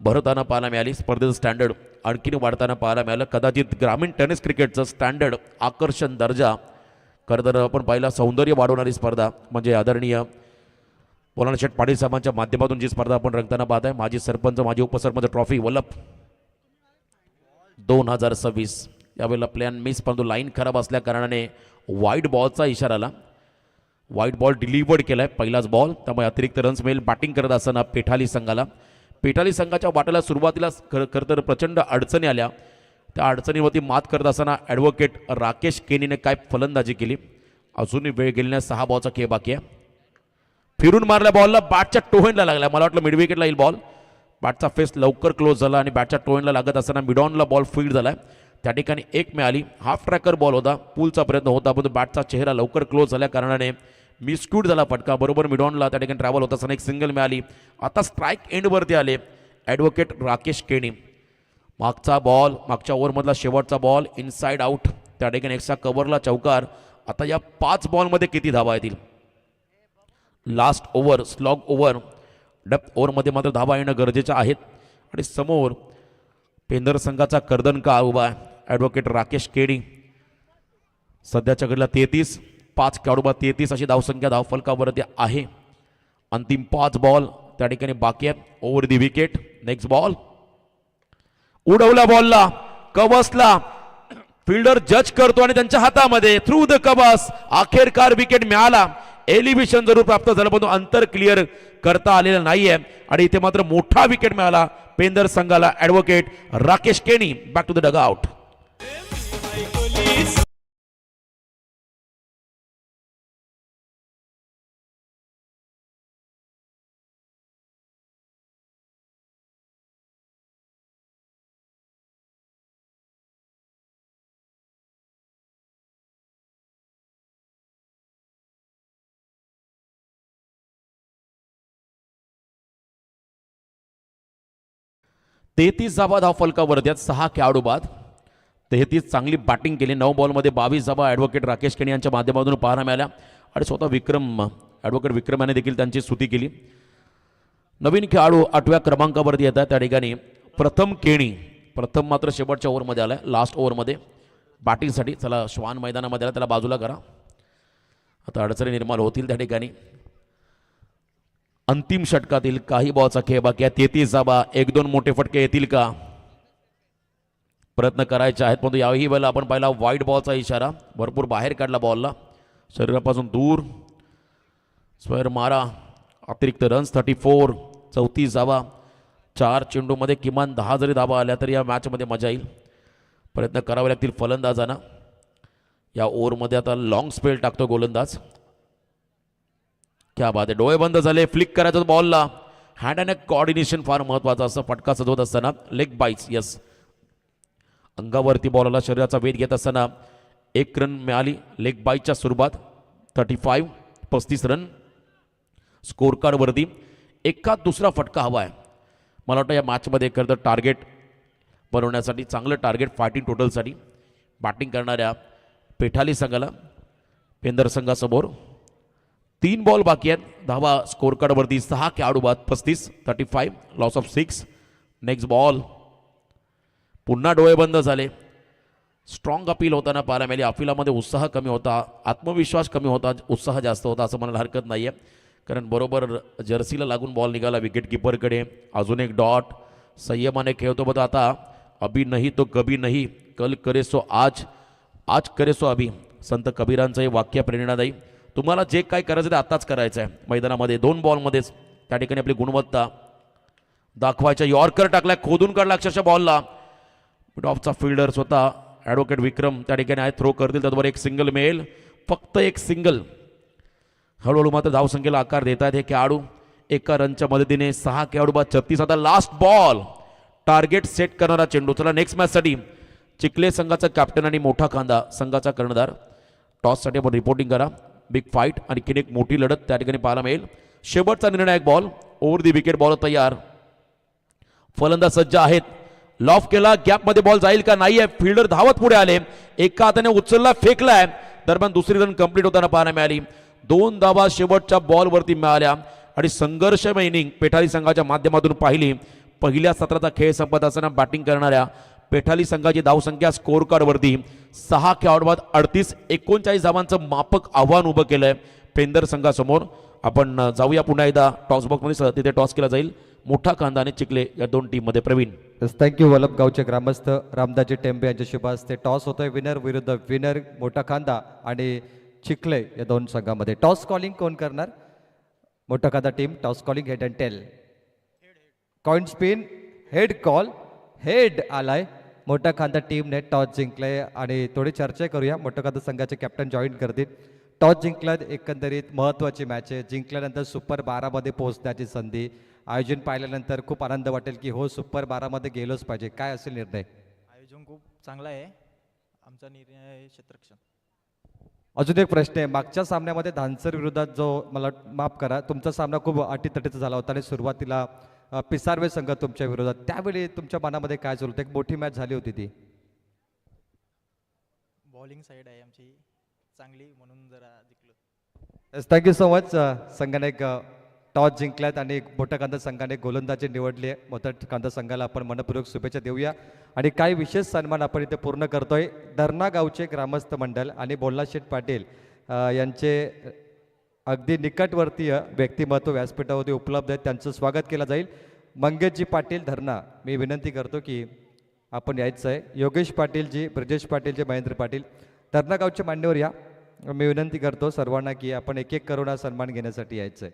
Speaker 1: भरताना पाहायला मिळाली. स्पर्धेचं स्टँडर्ड आणखीन वाढताना पाहायला मिळालं. कदाचित ग्रामीण टेनिस क्रिकेटचं स्टँडर्ड आकर्षण दर्जा खरं आपण पाहिला सौंदर्य वाढवणारी स्पर्धा म्हणजे आदरणीय बोलाना शेठ पाटील साहेबांच्या माध्यमातून जी स्पर्धा आपण रंगताना पाहत आहे. माजी सरपंच माजी उपसरपंच ट्रॉफी वल्लभ 2026. यावेळेला प्लॅन मिस परंतु लाईन खराब असल्या कारणाने वाईट बॉलचा इशारा आला. वाईट बॉल डिलिव्हर्ड केला आहे पहिलाच बॉल. त्यामुळे अतिरिक्त रन्स मिळेल. बॅटिंग करत असताना पेठाली संघाला. पेठाली संघाच्या वाट्याला सुरुवातीला खरं तर प्रचंड अडचणी आल्या. त्या अडचणीवरती मात करत असताना ॲडव्होकेट राकेश केनीने काय फलंदाजी केली. अजूनही वेळ गेल्याने 6 बॉलचा खेळ बाकी आहे. फिरून मारल्या बॉलला बॅटच्या टोहेनला लागला. मला वाटलं मिड विकेटला येईल बॉल. बॅटचा फेस लवकर क्लोज झाला आणि बॅटच्या टोहेनला लागत असताना मिडॉनला बॉल फील्ड झाला. त्या ठिकाणी 1 मिळाली. हाफ ट्रॅकर बॉल होता. पुलचा प्रयत्न होता परंतु बॅटचा चेहरा लवकर क्लोज झाल्या कारणाने मिसक्यूट झाला फटका. बरोबर मिडॉनला त्या ठिकाणी ट्रॅव्हल होत असताना 1 सिंगल मिळाली. आता स्ट्राईक एंडवरती आले ॲडव्होकेट राकेश केणी. मागचा बॉल मागच्या ओव्हरमधला शेवटचा बॉल इनसाइड आउट. त्या ठिकाणी एक्स्ट्रा कव्हरला चौकार. आता या 5 बॉलमध्ये किती धावा येतील. Last over slog over depth ओव्हरमध्ये मात्र धावा येणं गरजेचं आहेत. आणि समोर पेंदर संघाचा कर्दनका उभा आहे ॲडव्होकेट राकेश केणी. सध्याच्या घडीला 33. 5 खेळाडूबाद 33 अशी धावसंख्या धावफलकावरती आहे. अंतिम 5 बॉल त्या ठिकाणी बाकी आहेत. ओव्हर दी विकेट. नेक्स्ट बॉल उडवला बॉलला कवसला. फिल्डर जज करतो आणि त्यांच्या हातामध्ये थ्रू द कवस अखेरकार विकेट मिळाला. एलिव्हेशन जरूर प्राप्त झालं पण अंतर क्लिअर करता आलेलं नाहीये आणि इथे मात्र मोठा विकेट मिळाला पेंदर संघाला. Advocate Rakesh Keni back to the dugout. तेहतीस धावा धावफलकावरती आहेत. 6 खेळाडू बाद. 33 चांगली बॅटिंग केली. 9 बॉलमध्ये 22 धावा ॲडव्होकेट राकेश केणी यांच्या माध्यमातून पाहायला मिळाल्या आणि स्वतः ॲडव्होकेट विक्रम याने देखील त्यांची स्तुती केली. नवीन खेळाडू 8व्या क्रमांकावरती येतात त्या ठिकाणी प्रथम केणी. प्रथम मात्र शेवटच्या ओव्हरमध्ये आला लास्ट ओव्हरमध्ये बॅटिंगसाठी. चला श्वान मैदानामध्ये आला त्याला बाजूला करा. आता अडचणी निर्माण होतील त्या ठिकाणी. अंतिम षटकातील काही बॉलचा खेळ बाकी आहे. 33 धावा 1-2 मोठे फटके येतील का प्रयत्न करायचे आहेत परंतु याही वेळेला आपण पाहिला वाईट बॉलचा इशारा. भरपूर बाहेर काढला बॉलला शरीरापासून दूर. स्क्वेअर मारा. अतिरिक्त रन्स 34. 34 धावा 4 चेंडूमध्ये किमान 10 जरी धावा आल्या तर या मॅचमध्ये मजा येईल. प्रयत्न करावे लागतील फलंदाजांना. या ओव्हरमध्ये आता लॉंग स्पेल टाकतो गोलंदाज. क्या बात आहे. डोळे बंद झाले. फ्लिक करायचं बॉलला. हँड अँड कॉर्डिनेशन फार महत्त्वाचं असतं फटका सजवत असताना. Leg byes yes. अंगावरती बॉलला शरीराचा वेध घेत असताना 1 रन मिळाली लेग बाईटच्या सुरुवात. 35 रन स्कोर कार्डवरती. एका दुसरा फटका हवा आहे मला वाटतं या मॅचमध्ये खरं टार्गेट बनवण्यासाठी. चांगलं टार्गेट फायटिंग टोटलसाठी बॅटिंग करणाऱ्या पेठाली संघाला पेंदर संघासमोर. 3 बॉल बाकी आहेत. धावा स्कोर कार्डवरती 6 खेळाडू बाद. 35 लॉस ऑफ 6. Next ball. पुन्हा डोळे बंद झाले. स्ट्रॉंग अपील होताना पाहायला मिळाली. अपिलामध्ये उत्साह कमी होता. आत्मविश्वास कमी होता. उत्साह जास्त होता असं म्हणायला हरकत नाही आहे. कारण बरोबर जर्सीला लागून बॉल निघाला विकेट किपरकडे. अजून एक डॉट संयमाने खेळतो बघा आता. अभी नाही तो कभी नाही, कल करे सो आज, आज करे सो अभी. संत कबीरांचं हे वाक्य प्रेरणादायी. तुम्हाला जे काय करायचं ते आत्ताच करायचं आहे. मैदानामध्ये 2 बॉलमध्येच त्या ठिकाणी आपली गुणवत्ता दाखवायच्या. यॉर्कर टाकलाय, खोदून काढला अक्षरशः बॉलला. मिड ऑफचा फिल्डर स्वतः ॲडव्होकेट विक्रम त्या ठिकाणी आहे, थ्रो करतील. त्याचबरोबर एक सिंगल मिळेल, फक्त एक सिंगल. हळूहळू मात्र धावसंख्येला आकार देत आहेत हे खेळाडू. एका रनच्या मदतीने 6 खेळाडू बाद 36. आता लास्ट बॉल, टार्गेट सेट करणारा चेंडू. चला नेक्स्ट मॅचसाठी चिखले संघाचा कॅप्टन आणि मोठा खांदा संघाचा कर्णधार. टॉससाठी आपण रिपोर्टिंग करा. बिग फाईट आणि एक मोठी लढत त्या ठिकाणी पाहायला मिळेल. शेवटचा निर्णायक बॉल, ओव्हर दी विकेट बॉल तयार. फलंदाज सज्ज आहेत. लॉफ केला, गॅपमध्ये बॉल जाईल का नाही आहे. फिल्डर धावत पुढे आले, एका हाताने उचलला, फेकलाय. दरम्यान दुसरी रन कंप्लीट होताना पाहायला मिळाली. 2 धावा शेवटच्या बॉलवरती मिळाल्या आणि संघर्षमय इनिंग पेठाली संघाच्या माध्यमातून पाहिली. पहिल्या सत्राचा खेळ संपत असताना बॅटिंग करणाऱ्या पेठाली संघाची धावसंख्या स्कोअर कार्डवरती 6 खेळाडूंबाद 38-39 धावांचं मापक आव्हान उभं केलंय पेंदर संघासमोर. आपण जाऊया पुन्हा एकदा टॉस बॉक्समध्ये. तिथे टॉस केला जाईल. मोठा खांदा आणि चिखले या 2 टीममध्ये. प्रवीण.
Speaker 3: थँक्यू. वलप गावचे ग्रामस्थ रामदाजी टेंबे यांच्या शुभ हस्ते टॉस होतोय. विनर विरुद्ध विनर, मोठा खांदा आणि चिखले या 2 संघामध्ये. टॉस कॉलिंग कोण करणार? मोठा खांदा team toss calling. Head and tail. Coin spin, head call, head आलाय. मोठा खांदा टीमने टॉस जिंकले आणि थोडी चर्चा करूया. मोठा खांदा संघाचे कॅप्टन जॉईन करतील. टॉस जिंकल्यात, एकंदरीत महत्त्वाची मॅच आहे. जिंकल्यानंतर सुपर 12मध्ये पोहोचण्याची संधी. आयोजन पाहिल्यानंतर खूप आनंद वाटेल की हो सुपर 12मध्ये गेलोच पाहिजे. काय असेल निर्णय?
Speaker 4: आयोजन खूप चांगला आहे. आमचा निर्णय आहे क्षेत्ररक्षण.
Speaker 3: अजून एक प्रश्न आहे. मागच्या सामन्यामध्ये धानसर विरोधात जो, मला माफ करा, तुमचा सामना खूप अटीतटीचा झाला होता आणि सुरुवातीला पिसारवे संघ तुमच्या विरोधात. त्यावेळी तुमच्या मनामध्ये काय चालू होतं? एक मोठी मॅच झाली होती ती.
Speaker 4: बॉलिंग साईड आहे आमची चांगली म्हणून जरा जिंकलो.
Speaker 3: Thank you so much. संघाने एक टॉस जिंकल्यात आणि मोठा कांदा संघाने गोलंदाजी निवडली आहे. मोठा कांदा संघाला आपण मनपूर्वक शुभेच्छा देऊया. आणि काही विशेष सन्मान आपण इथे पूर्ण करतोय. धरणा गावचे ग्रामस्थ मंडळ आणि बोल्लाशेठ पाटील यांचे अगदी निकटवर्तीय व्यक्तिमत्व व्यासपीठावरती उपलब्ध आहेत. त्यांचं स्वागत केलं जाईल. मंगेशजी पाटील धरणा, मी विनंती करतो की आपण यायचं आहे. योगेश पाटीलजी, ब्रजेश पाटीलजी, महेंद्र पाटील धरणा गावच्या मांडीवर या. मी विनंती करतो सर्वांना की आपण एक एक करून हा सन्मान घेण्यासाठी यायचं आहे.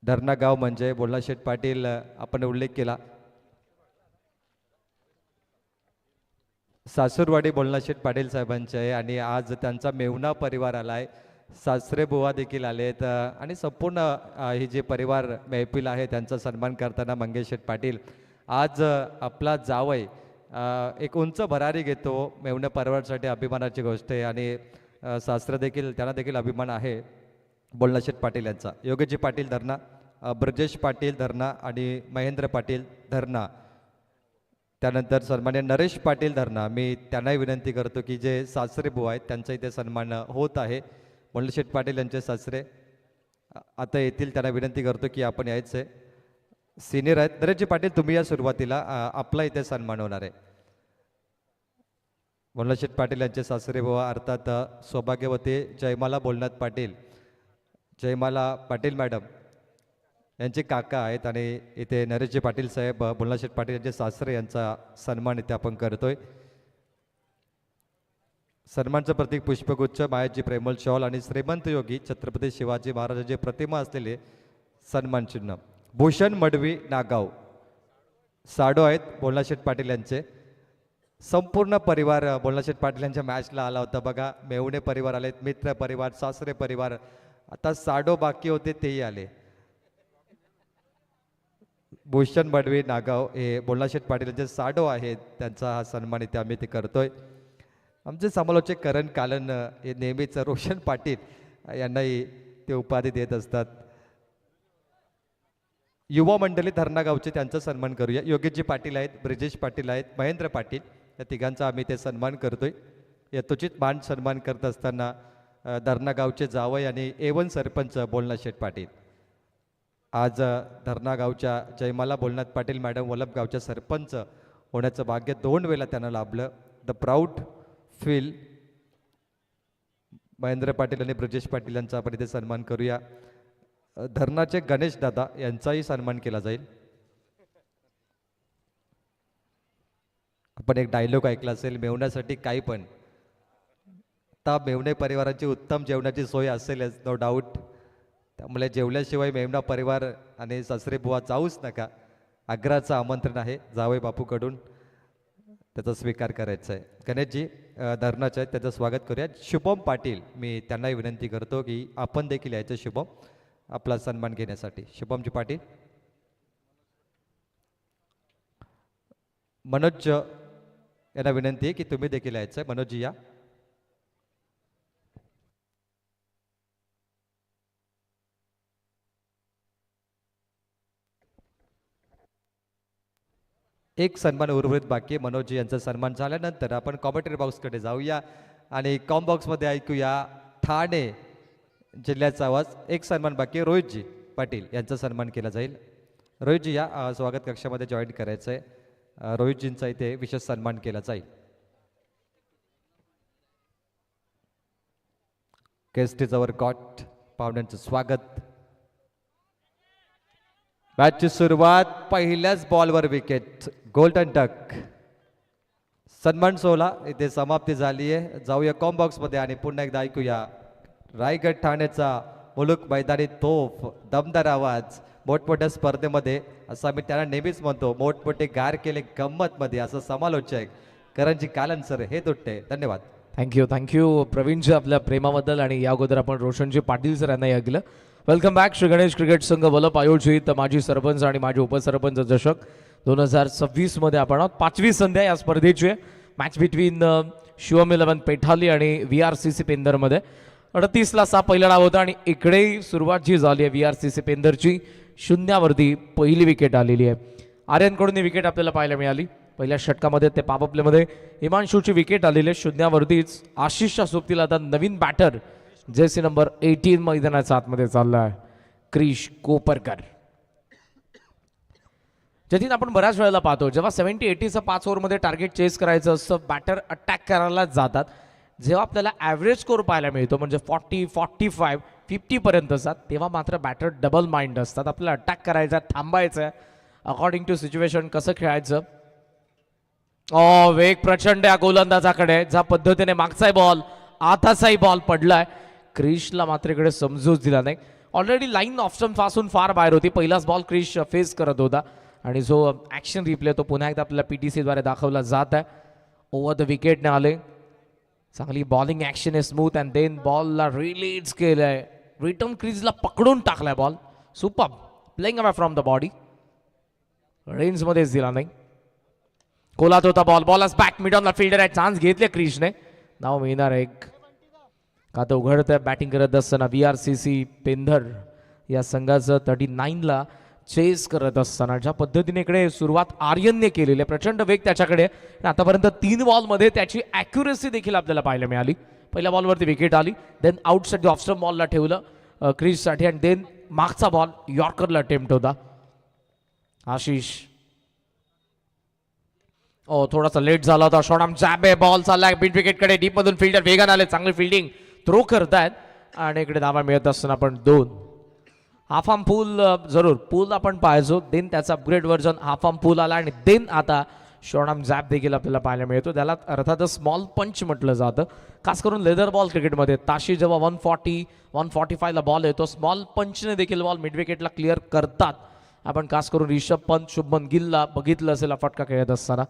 Speaker 3: धरणा गाव म्हणजे बोल्लाशेठ पाटील आपण उल्लेख केला. सासूरवाडी बोल्लाशेठ पाटील साहेबांचे आहे आणि आज त्यांचा मेहुणा परिवार आला आहे. सासरे बुवा देखील आले आहेत आणि संपूर्ण ही जी परिवार मैफिल आहे त्यांचा सन्मान करताना मंगेशेठ पाटील आज आपला जावई एक उंच भरारी घेतो. मेहुणा परिवारासाठी अभिमानाची गोष्ट आहे आणि सासरा देखील, त्यांना देखील अभिमान आहे बोल्लाशेठ पाटील यांचा. योगेशजी पाटील धरणा, ब्रजेश पाटील धरणा आणि महेंद्र पाटील धरणा. त्यानंतर सन्मान्य नरेश पाटील धरणा, मी त्यांनाही विनंती करतो की जे सासरे बुवा आहेत त्यांचा इथे सन्मान होत आहे. बोल्लाशेठ पाटील यांचे सासरे आता येतील, त्यांना विनंती करतो की आपण यायचं आहे. सिनियर आहेत. नरेशजी पाटील तुम्ही या सुरुवातीला, आपला इथे सन्मान होणार आहे. बोल्लाशेठ पाटील यांचे सासरे बुवा अर्थात सौभाग्यवती जयमाला बोलनाथ पाटील, जयमाला पाटील मॅडम यांचे काका आहेत आणि इथे नरेशजी पाटील साहेब, बोल्लाशेठ पाटील यांचे सासरे यांचा सन्मान इथे आपण करतोय. सन्मानचं प्रतीक पुष्पगुच्छ, मायाजी प्रेमल शॉल आणि श्रीमंत योगी छत्रपती शिवाजी महाराजांची प्रतिमा असलेले सन्मान चिन्ह. भूषण मडवी नागाव साडो आहेत बोल्लाशेठ पाटील यांचे. संपूर्ण परिवार बोल्लाशेठ पाटील यांच्या मॅचला आला होता बघा. मेहुणे परिवार आलेत, मित्र परिवार, सासरे परिवार, आता साडो बाकी होते तेही आले. भूषण मडवी नागाव हे बोल्लाशेठ पाटील यांचे साडो आहेत, त्यांचा हा सन्मान इथे आम्ही ते करतोय. आमचे समालोचक करण कालन हे नेहमीच रोशन पाटील यांनाही ते उपाधी देत असतात. युवा मंडळी धरणा गावचे, त्यांचा सन्मान करूया. योगेशजी पाटील आहेत, ब्रिजेश पाटील आहेत, महेंद्र पाटील, या तिघांचा आम्ही ते सन्मान करतोय. यथोचित मान सन्मान करत असताना धरणा गावचे जावई आणि A1 सरपंच बोल्लाशेठ पाटील. आज धरणा गावच्या जयमाला बोलनाथ पाटील मॅडम वलप गावच्या सरपंच होण्याचं भाग्य 2 वेळा त्यांना लाभलं. The proud feel Mahendra Patil आणि ब्रजेश पाटील यांचा आपण इथे सन्मान करूया. धरणाचे गणेश दादा यांचाही सन्मान केला जाईल. आपण एक डायलॉग ऐकला असेल, मेवण्यासाठी काही पण. आता मेवणे परिवाराची उत्तम जेवणाची सोय असेलच नो डाऊट. त्यामुळे जेवल्याशिवाय मेवणा परिवार आणि सासरे बुवा जाऊच नका. आग्रहाचं आमंत्रण आहे जावई बापूकडून, त्याचा स्वीकार करायचा आहे. गणेशजी धरणाचे आहेत, त्याचं स्वागत करूया. शुभम पाटील, मी त्यांनाही विनंती करतो की आपण देखील यायचं शुभम आपला सन्मान घेण्यासाठी. शुभमजी पाटील. मनोज यांना विनंती आहे की तुम्ही देखील यायचं आहे. मनोजजी या. एक सन्मान उर्वरित बाकी आहे. मनोज यांचा सन्मान झाल्यानंतर आपण कॉमेंटरी बॉक्सकडे जाऊया आणि कॉम बॉक्समध्ये ऐकूया ठाणे जिल्ह्याचा आवाज. एक सन्मान बाकी आहे, रोहितजी पाटील यांचा सन्मान केला जाईल. रोहितजी या स्वागत कक्षामध्ये जॉईन करायचं आहे. रोहितजींचा इथे विशेष सन्मान केला जाईल. केस्टीजवर गॉट पाहुण्यांचं स्वागत. मॅचची सुरुवात पहिल्याच बॉलवर विकेट, गोल्डन डक. सन्मान सोहळा इथे समाप्ती झाली आहे. जाऊया कॉम बॉक्समध्ये आणि पुन्हा एकदा ऐकूया रायगड ठाण्याचा मुलुक मैदानी तोफ, दमदार आवाज. मोठमोठ्या स्पर्धेमध्ये असं आम्ही त्यांना नेहमीच म्हणतो, मोठमोठे गार केले गंमतमध्ये, असं समालोचक करणजी कालन सर हे तुटते. धन्यवाद.
Speaker 5: थँक्यू प्रवीणजी आपल्या प्रेमाबद्दल. आणि या अगोदर आपण रोशनजी पाटील सर यांनाही ऐकलं. Welcome back. Shri Ganesh cricket संघ वलप आयोजित माजी सरपंच आणि माजी उपसरपंच चषक 2026 आपण आहोत. 5वी संध्या या स्पर्धेची मॅच बिटवीन शिवम 11 पेठाली आणि VRCC पेंदरमध्ये. 38ला 6 पहिला डाव होता आणि इकडेही सुरुवात जी झाली आहे VRCC पेंदरची, शून्यावरती पहिली विकेट आलेली आहे. आर्यनकडून ही विकेट आपल्याला पाहायला मिळाली. पहिल्या षटकामध्ये ते पॉप प्लेमध्ये हिमांशूची विकेट आलेली आहे. शून्यावरतीच आशिषच्या सोबतीला आता नवीन बॅटर जर्सी नंबर 18 मैदानाच्या आतमध्ये चालला आहे, क्रिश कोपरकर. जतीन आपण बऱ्याच वेळेला पाहतो, जेव्हा 70-80चं 5 ओव्हरमध्ये टार्गेट चेस करायचं असतं, बॅटर अटॅक करायला जातात. जेव्हा आपल्याला ॲव्हरेज स्कोर पाहायला मिळतो, म्हणजे 40, 45, 50 पर्यंतचा, तेव्हा मात्र बॅटर डबल माइंड असतात. आपल्याला अटॅक करायचा, थांबायचं आहे, अकॉर्डिंग टू सिच्युएशन कसं खेळायचं. वेग प्रचंड या गोलंदाजाकडे, ज्या पद्धतीने मागचाही बॉल आताचाही बॉल पडलाय. क्रिशला मात्र इकडे समजूच दिला नाही. ऑलरेडी लाईन ऑप्शन पासून फार बाहेर होती. पहिलाच बॉल क्रिश फेस करत होता आणि जो ॲक्शन रिप्ले तो पुन्हा एकदा आपल्याला PTC द्वारे दाखवला जात आहे. ओव्हर द विकेटने आले. चांगली बॉलिंग ॲक्शन आहे, स्मूथ, अँड देन बॉलला रिलीज केलंय. रिटर्न क्रीजला पकडून टाकलाय ball. Super playing away from the body. रेंजमध्येच दिला नाही. कोलात होता बॉल. बॉल बॅक मिडॉनला फिल्डर आहे. चान्स घेतले क्रिशने. नाव मिळणार एक खातं उघडतं बॅटिंग करत असताना VRCC पेंधर या संघाचं 39ला चेस करत असताना. ज्या पद्धतीने इकडे सुरुवात आर्यनने केलेली आहे, प्रचंड वेग त्याच्याकडे. आतापर्यंत 3 बॉलमध्ये त्याची ॲक्युरेसी देखील आपल्याला पाहायला मिळाली. पहिल्या बॉलवरती विकेट आली, देन आउटसाइड ऑफ स्टंप बॉलला ठेवलं क्रिजसाठी, आणि देन मागचा बॉल यॉर्करला अटेम्प्ट होता. आशिष थोडासा लेट झाला होता. शॉर्ट जॅब आहे, बॉल चाललाय मिड विकेटकडे. डीप मधून फिल्डर वेगाने आले, चांगली फिल्डिंग थ्रो करतायत आणि इकडे धावा मिळत असताना आपण 2 हाफ आर्म पूल. जरूर पूल आपण पाहायचो, देन त्याचा अपग्रेड व्हर्जन हाफ आर्म पूल आला आणि देन आता शॉर्ट आर्म जॅब देखील आपल्याला पाहायला मिळतो. त्याला अर्थातच स्मॉल पंच म्हटलं जातं, खास करून लेदर बॉल क्रिकेटमध्ये. ताशी जेव्हा 140-145ला बॉल येतो, स्मॉल पंचने देखील बॉल मिड विकेटला क्लिअर करतात. आपण खास करून रिषभ पंत, शुभमन गिलला बघितलं असेल फटका खेळत असताना.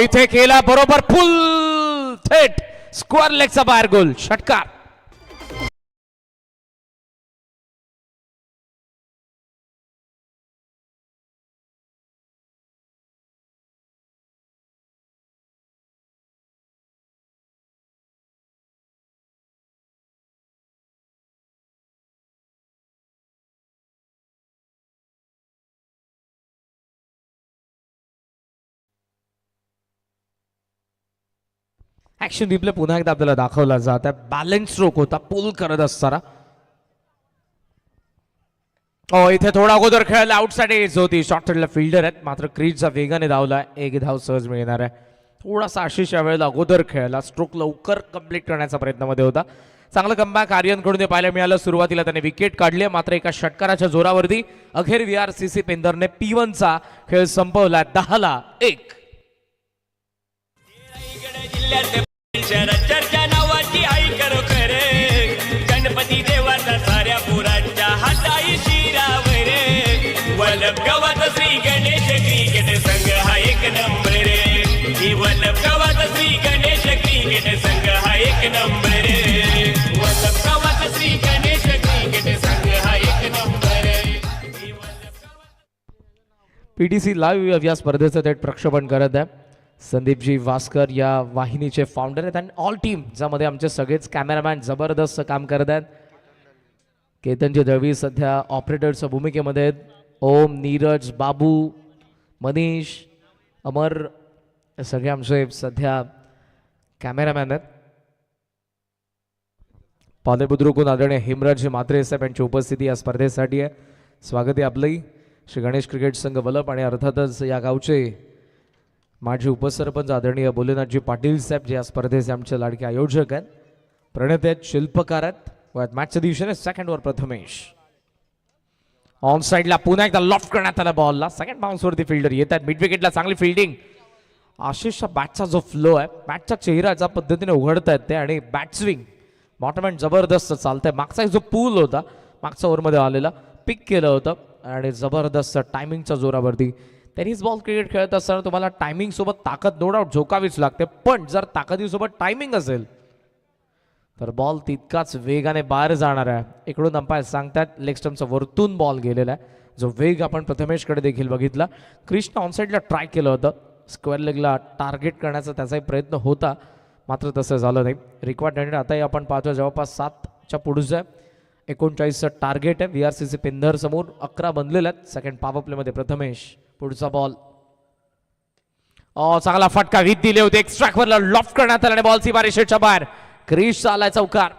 Speaker 5: इथे केला बरोबर फुल थेट स्क्वेअर लेगचा बाहेर गोल, षटकार. ऍक्शन रिप्ले पुन्हा एकदा आपल्याला दाखवला जात आहे. बॅलन्स स्ट्रोक होता पुल करत असताना. इथे थोडा अगोदर खेळायला आउटसाइड एज होती. शॉर्ट साईडला फिल्डर आहेत, मात्र क्रीजचा वेगाने धावला. 1 धाव सहज मिळणार आहे. थोडासा आशिष या वेळेला अगोदर खेळला, स्ट्रोक लवकर कंप्लीट करण्याचा प्रयत्नामध्ये होता. चांगलं कमबॅक आर्यनकडून ते पाहायला मिळालं. सुरुवातीला त्याने विकेट काढली, मात्र एका षटकाराच्या जोरावरती अखेर VRCC पेंदरने P1चा खेळ संपवला 10-1.
Speaker 6: चर्चा नावाची आई खरोखर गणपती देवाचा साऱ्या पुरांच्या हाताई शिरावर वल्लभ गावात श्री गणेश क्रिकेट संघ हा एक नंबर ही वल्लभ गावात श्री गणेश क्रिकेट संघ हा एक नंबर वल्लभ गावात श्री गणेश क्रिकेट संघ हा एक नंबर
Speaker 5: PTC लाईव्ह या स्पर्धेचं थेट प्रक्षेपण करत आहे. संदीपजी वास्कर या वाहिनीचे फाउंडर आहेत आणि ऑल टीम ज्यामध्ये आमचे सगळेच कॅमेरामॅन जबरदस्त काम करत आहेत. केतनजी दळवी सध्या ऑपरेटरच्या भूमिकेमध्ये आहेत. ओम, नीरज, बाबू, मनीष, अमर हे सगळे आमचे सध्या कॅमेरामॅन आहेत. पाले बुद्रुकून आदरणीय हेमराज म्हात्रे साहेब यांची उपस्थिती या स्पर्धेसाठी आहे. स्वागत आहे आपलंही. श्री गणेश क्रिकेट संघ वलप आणि अर्थातच या गावचे माजी उपसरपंच आदरणीय भोलेनाथजी पाटील साहेब जे या स्पर्धेचे आमचे लाडके आयोजक आहेत. प्रणेते आहेत, शिल्पकार आहेत. मॅचच्या दिवशीने सेकंडवर प्रथमेश ऑन साईडला पुन्हा एकदा लॉफ्ट करण्यात आला बॉलला. सेकंड बाउन्सवरती फिल्डर येत आहेत. मिड विकेटला चांगली फिल्डिंग. आशिषच्या बॅटचा जो फ्लो आहे, बॅटचा चेहरा ज्या पद्धतीने उघडत आहेत ते आणि बॅट स्विंग बॉटम एंड जबरदस्त चालतंय. मागचा जो पूल होता मागच्या ओव्हरमध्ये आलेला पिक केलं होतं आणि जबरदस्त टायमिंगच्या जोरावरती. टेनिस बॉल क्रिकेट खेळत असताना तुम्हाला टायमिंग सोबत ताकद नो डाऊट झोकावीच लागते, पण जर ताकदीसोबत टायमिंग असेल तर बॉल तितकाच वेगाने बाहेर जाणार आहे. इकडून अंपायर सांगतात लेग स्टम्पचा वरतून बॉल गेलेला आहे. जो वेग आपण प्रथमेशकडे देखील बघितला. क्रिशनं ऑनसाईडला ट्राय केलं होतं, स्क्वेअर लेगला टार्गेट करण्याचा त्याचाही प्रयत्न होता, मात्र तसं झालं नाही. रिक्वायर्ड रन आताही आपण पाहतो जवळपास 7च्या पुढचं आहे. 39चं टार्गेट आहे. VRCC पेंधर समोर 11 बनलेले आहेत. सेकंड पॉवर प्लेमध्ये प्रथमेश. पुढचा बॉल चांगला फटका विथ दिले होते. एक्स्ट्रा वरला लॉफ्ट करण्यात आला आणि बॉल सीमारेषेच्या बाहेर. क्रिश आलाय चौकार.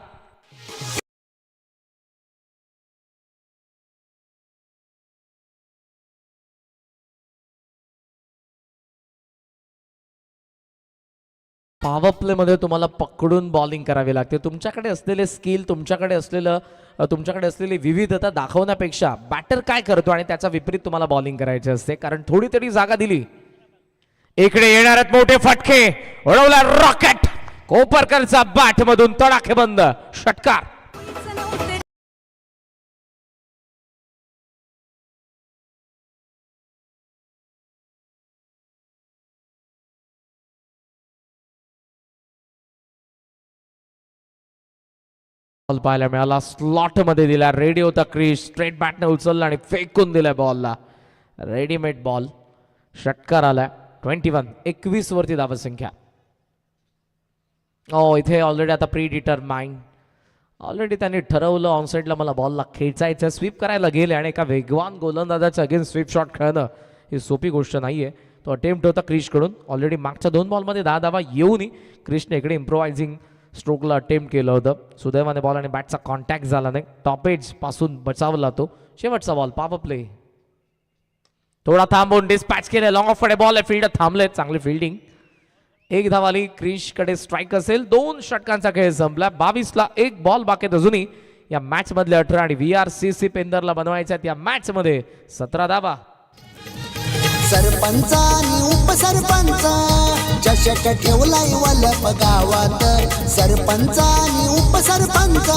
Speaker 5: पॉवर प्ले मध्ये तुम्हाला पकडून बॉलिंग करावी लागते. तुमच्याकडे असलेले स्किल, तुमच्याकडे असलेली विविधता दाखवण्यापेक्षा बॅटर काय करतो आणि त्याचा विपरीत तुम्हाला बॉलिंग करायची असते, कारण थोडी तरी जागा दिली. इकडे येणार आहेत मोठे फटके. उडवला रॉकेट. कोपरकरचा बॅट मधून तडाखेबंद षटकार. बॉल पाहायला मिळाला, स्लॉट मध्ये दिला. रेडी होता क्रिश, स्ट्रेट बॅटने उचलला आणि फेकून दिलाय बॉलला. Readymade ball. षटकार आलाय. 21 वरती धावसंख्या. इथे ऑलरेडी आता प्री डिटरमाइंड ऑलरेडी त्यांनी ठरवलं ऑनसाईडला मला बॉलला खेचायचं. स्वीप करायला गेले आणि एका वेगवान गोलंदाजाच्या अगेन्स्ट स्वीप शॉट खेळणं ही सोपी गोष्ट नाहीये. तो अटेम्प्ट होता क्रिशकडून. ऑलरेडी मागच्या 2 बॉलमध्ये 10 धावा येऊनही क्रिशने इकडे इम्प्रोवायझिंग स्ट्रोकला अटेम्प्ट केलं होतं. सुदैवाने बॉल आणि बॅटचा कॉन्टॅक्ट झाला नाही. टॉप एज पासून बचावला तो. शेवटचा बॉल पॉवर प्ले. थोडा थांबून डिस्पॅच केले. लॉंग ऑफ कडे बॉल आहे. फील्डर थांबले. चांगली फिल्डिंग. 1 धाव आली. क्रिशकडे स्ट्राईक असेल. 2 षटकांचा खेळ संपला. 22ला 1 बॉल बाकी अजूनही या मॅच मधले 18 आणि VRCC पेंदरला बनवायच्यात या मॅच मध्ये 17 धावा.
Speaker 7: सरपंच आणि उपसरपंच चषक ठेवलाय वलप गावात. सरपंच आणि उपसरपंच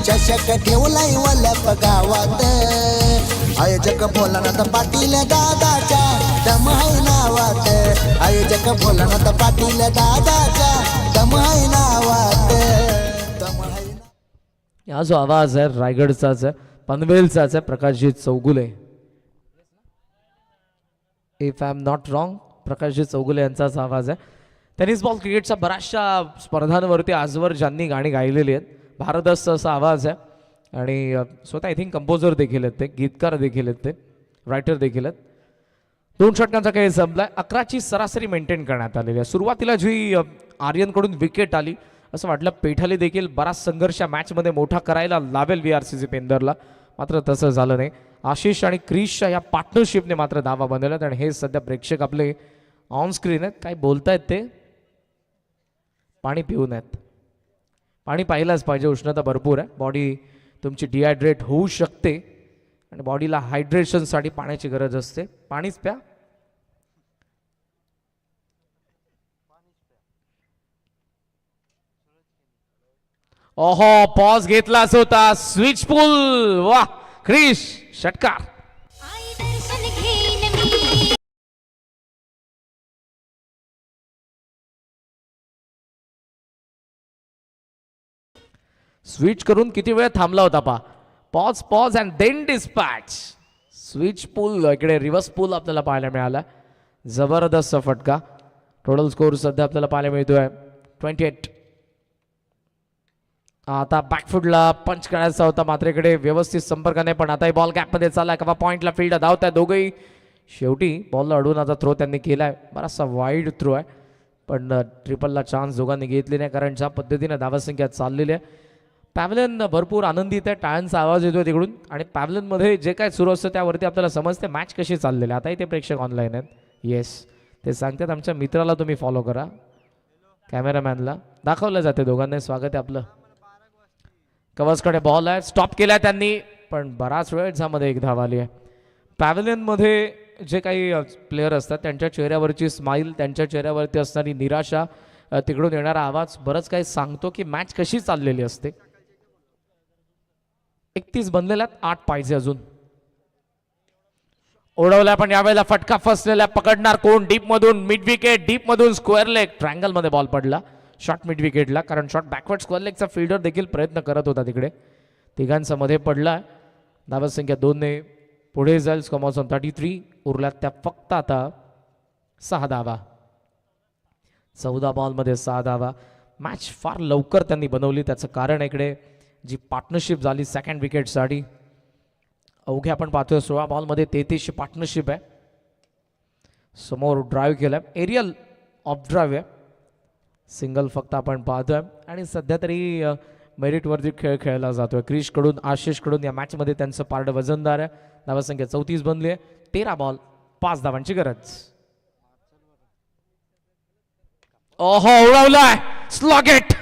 Speaker 7: चषक ठेवलाय वलप गावात. आयोजक भोलानाथ पाटील दादाच्या दम आहे नावात. आयोजक भोलानाथ पाटील दादाच्या दम आहे नावात. दम आहे.
Speaker 5: हा जो आवाज आहे रायगडचाच आहे, पनवेलचाच आहे. Prakashji Chougule, if I am not wrong, Prakashji Chougule यांचाच आवाज आहे. टेनिस बॉल क्रिकेटच्या बऱ्याचशा स्पर्धांवरती आजवर ज्यांनी गाणी गायलेली आहेत. भारदस्त असा आवाज आहे आणि स्वतः आय थिंक कंपोजर देखील आहेत ते, गीतकार देखील आहेत ते, रायटर देखील आहेत. 2 षटकांचा खेळ संपलाय. 11ची सरासरी मेंटेन करण्यात आलेली आहे. सुरुवातीला जी आर्यनकडून विकेट आली असं वाटलं पेठाली देखील बराच संघर्ष मॅचमध्ये मोठा करायला लावेल VRCC पेंदरला, मात्र तसं झालं नाही. आशिष आणि क्रिशच्या या पार्टनरशिपने मात्र धावा बनवल्यात आणि हे सध्या प्रेक्षक आपले ऑन स्क्रीन आहेत, काय बोलतायत ते? पाणी पिऊ नयेत. पाणी पाहिलंच पाहिजे, उष्णता भरपूर आहे, बॉडी तुमची डिहायड्रेट होऊ शकते आणि बॉडीला हायड्रेशनसाठी पाण्याची गरज असते. पाणीच प्या. ओहो, पॉज घेतलाच होता. स्विच पूल, वा क्रिश षटकार.
Speaker 8: आई दर्शन घेईन मी.
Speaker 5: स्विच करून किती वेळ थांबला होता पा. Pause pause and then dispatch. Switch pull, इकडे रिव्हर्स पूल आपल्याला पाहायला मिळाला. जबरदस्त फटका. टोटल स्कोर सध्या आपल्याला पाहायला मिळतोय 28. आता बॅकफुटला पंच करायचा होता, मात्र इकडे व्यवस्थित संपर्क नाही, पण आताही बॉल गॅपमध्ये चाललाय. किंवा पॉईंटला फील्ड धावत आहे दोघंही. शेवटी बॉलला अडून आता थ्रो त्यांनी केलाय, बराचसा वाईड थ्रो आहे, पण ट्रिपलला चान्स दोघांनी घेतली नाही, कारण ज्या पद्धतीने धावसंख्या चाललेली आहे. पॅव्हलियन भरपूर आनंदित आहे, टाळ्यांचा आवाज येतो तिकडून, आणि पॅव्हलियनमध्ये जे काय सुरू असतं त्यावरती आपल्याला समजते मॅच कशी चाललेली आहे. आताही ते प्रेक्षक ऑनलाईन आहेत. येस, ते सांगतात आमच्या मित्राला तुम्ही फॉलो करा. कॅमेरामॅनला दाखवलं जाते दोघांना. स्वागत आहे आपलं. कवचकडे बॉल आहे, स्टॉप केलाय त्यांनी, पण बराच वेळ ज्यामध्ये एक धाव आली आहे. पॅव्हलियनमध्ये जे काही प्लेयर असतात त्यांच्या चेहऱ्यावरची स्माईल, त्यांच्या चेहऱ्यावरती असणारी निराशा, तिकडून येणारा आवाज बरंच काही सांगतो की मॅच कशी चाललेली असते. 31 बनलेल्यात, 8 पाहिजे अजून. उडवल्या, पण यावेळेला फटका फसलेला. पकडणार कोण? डीप मधून मिड विकेट, डीप मधून स्क्वेअर लेग. ट्रायंगल मध्ये बॉल पडला शॉर्ट मिड विकेटला, कारण शॉर्ट बॅकवर्ड स्क्वेअर लेगचा फिल्डर देखील प्रयत्न करत होता तिकडे. तिघांचा मध्ये पडला. धावत संख्या 2 ने पुढे जाईल. स्कोर 33. उरल्यात त्या फक्त आता 6 धावा. 14 बॉलमध्ये 6 धावा. मॅच फार लवकर त्यांनी बनवली. त्याचं कारण इकडे जी पार्टनरशिप झाली सेकंड विकेटसाठी. अवघ्या आपण पाहतोय 16 बॉलमध्ये 33ची पार्टनरशिप आहे. समोर ड्राईव्ह केलाय, एरियल ऑफ ड्राईव्ह आहे. सिंगल फक्त आपण पाहतोय, आणि सध्या तरी मेरिटवरती खेळ खेळला जातोय. क्रिशकडून, आशिषकडून या मॅचमध्ये त्यांचं पारडं वजनदार आहे. धावसंख्या 34 बनली आहे. 13 बॉल 5 धावांची गरज. ओहो, उडवलाय स्लॉगेट.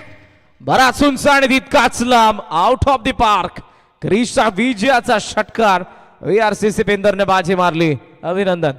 Speaker 5: बराच उंच आणि तितकाच लांब. Out of the park. क्रिशचा विजयाचा षटकार. VRCC पेंदरने बाजी मारली. अभिनंदन.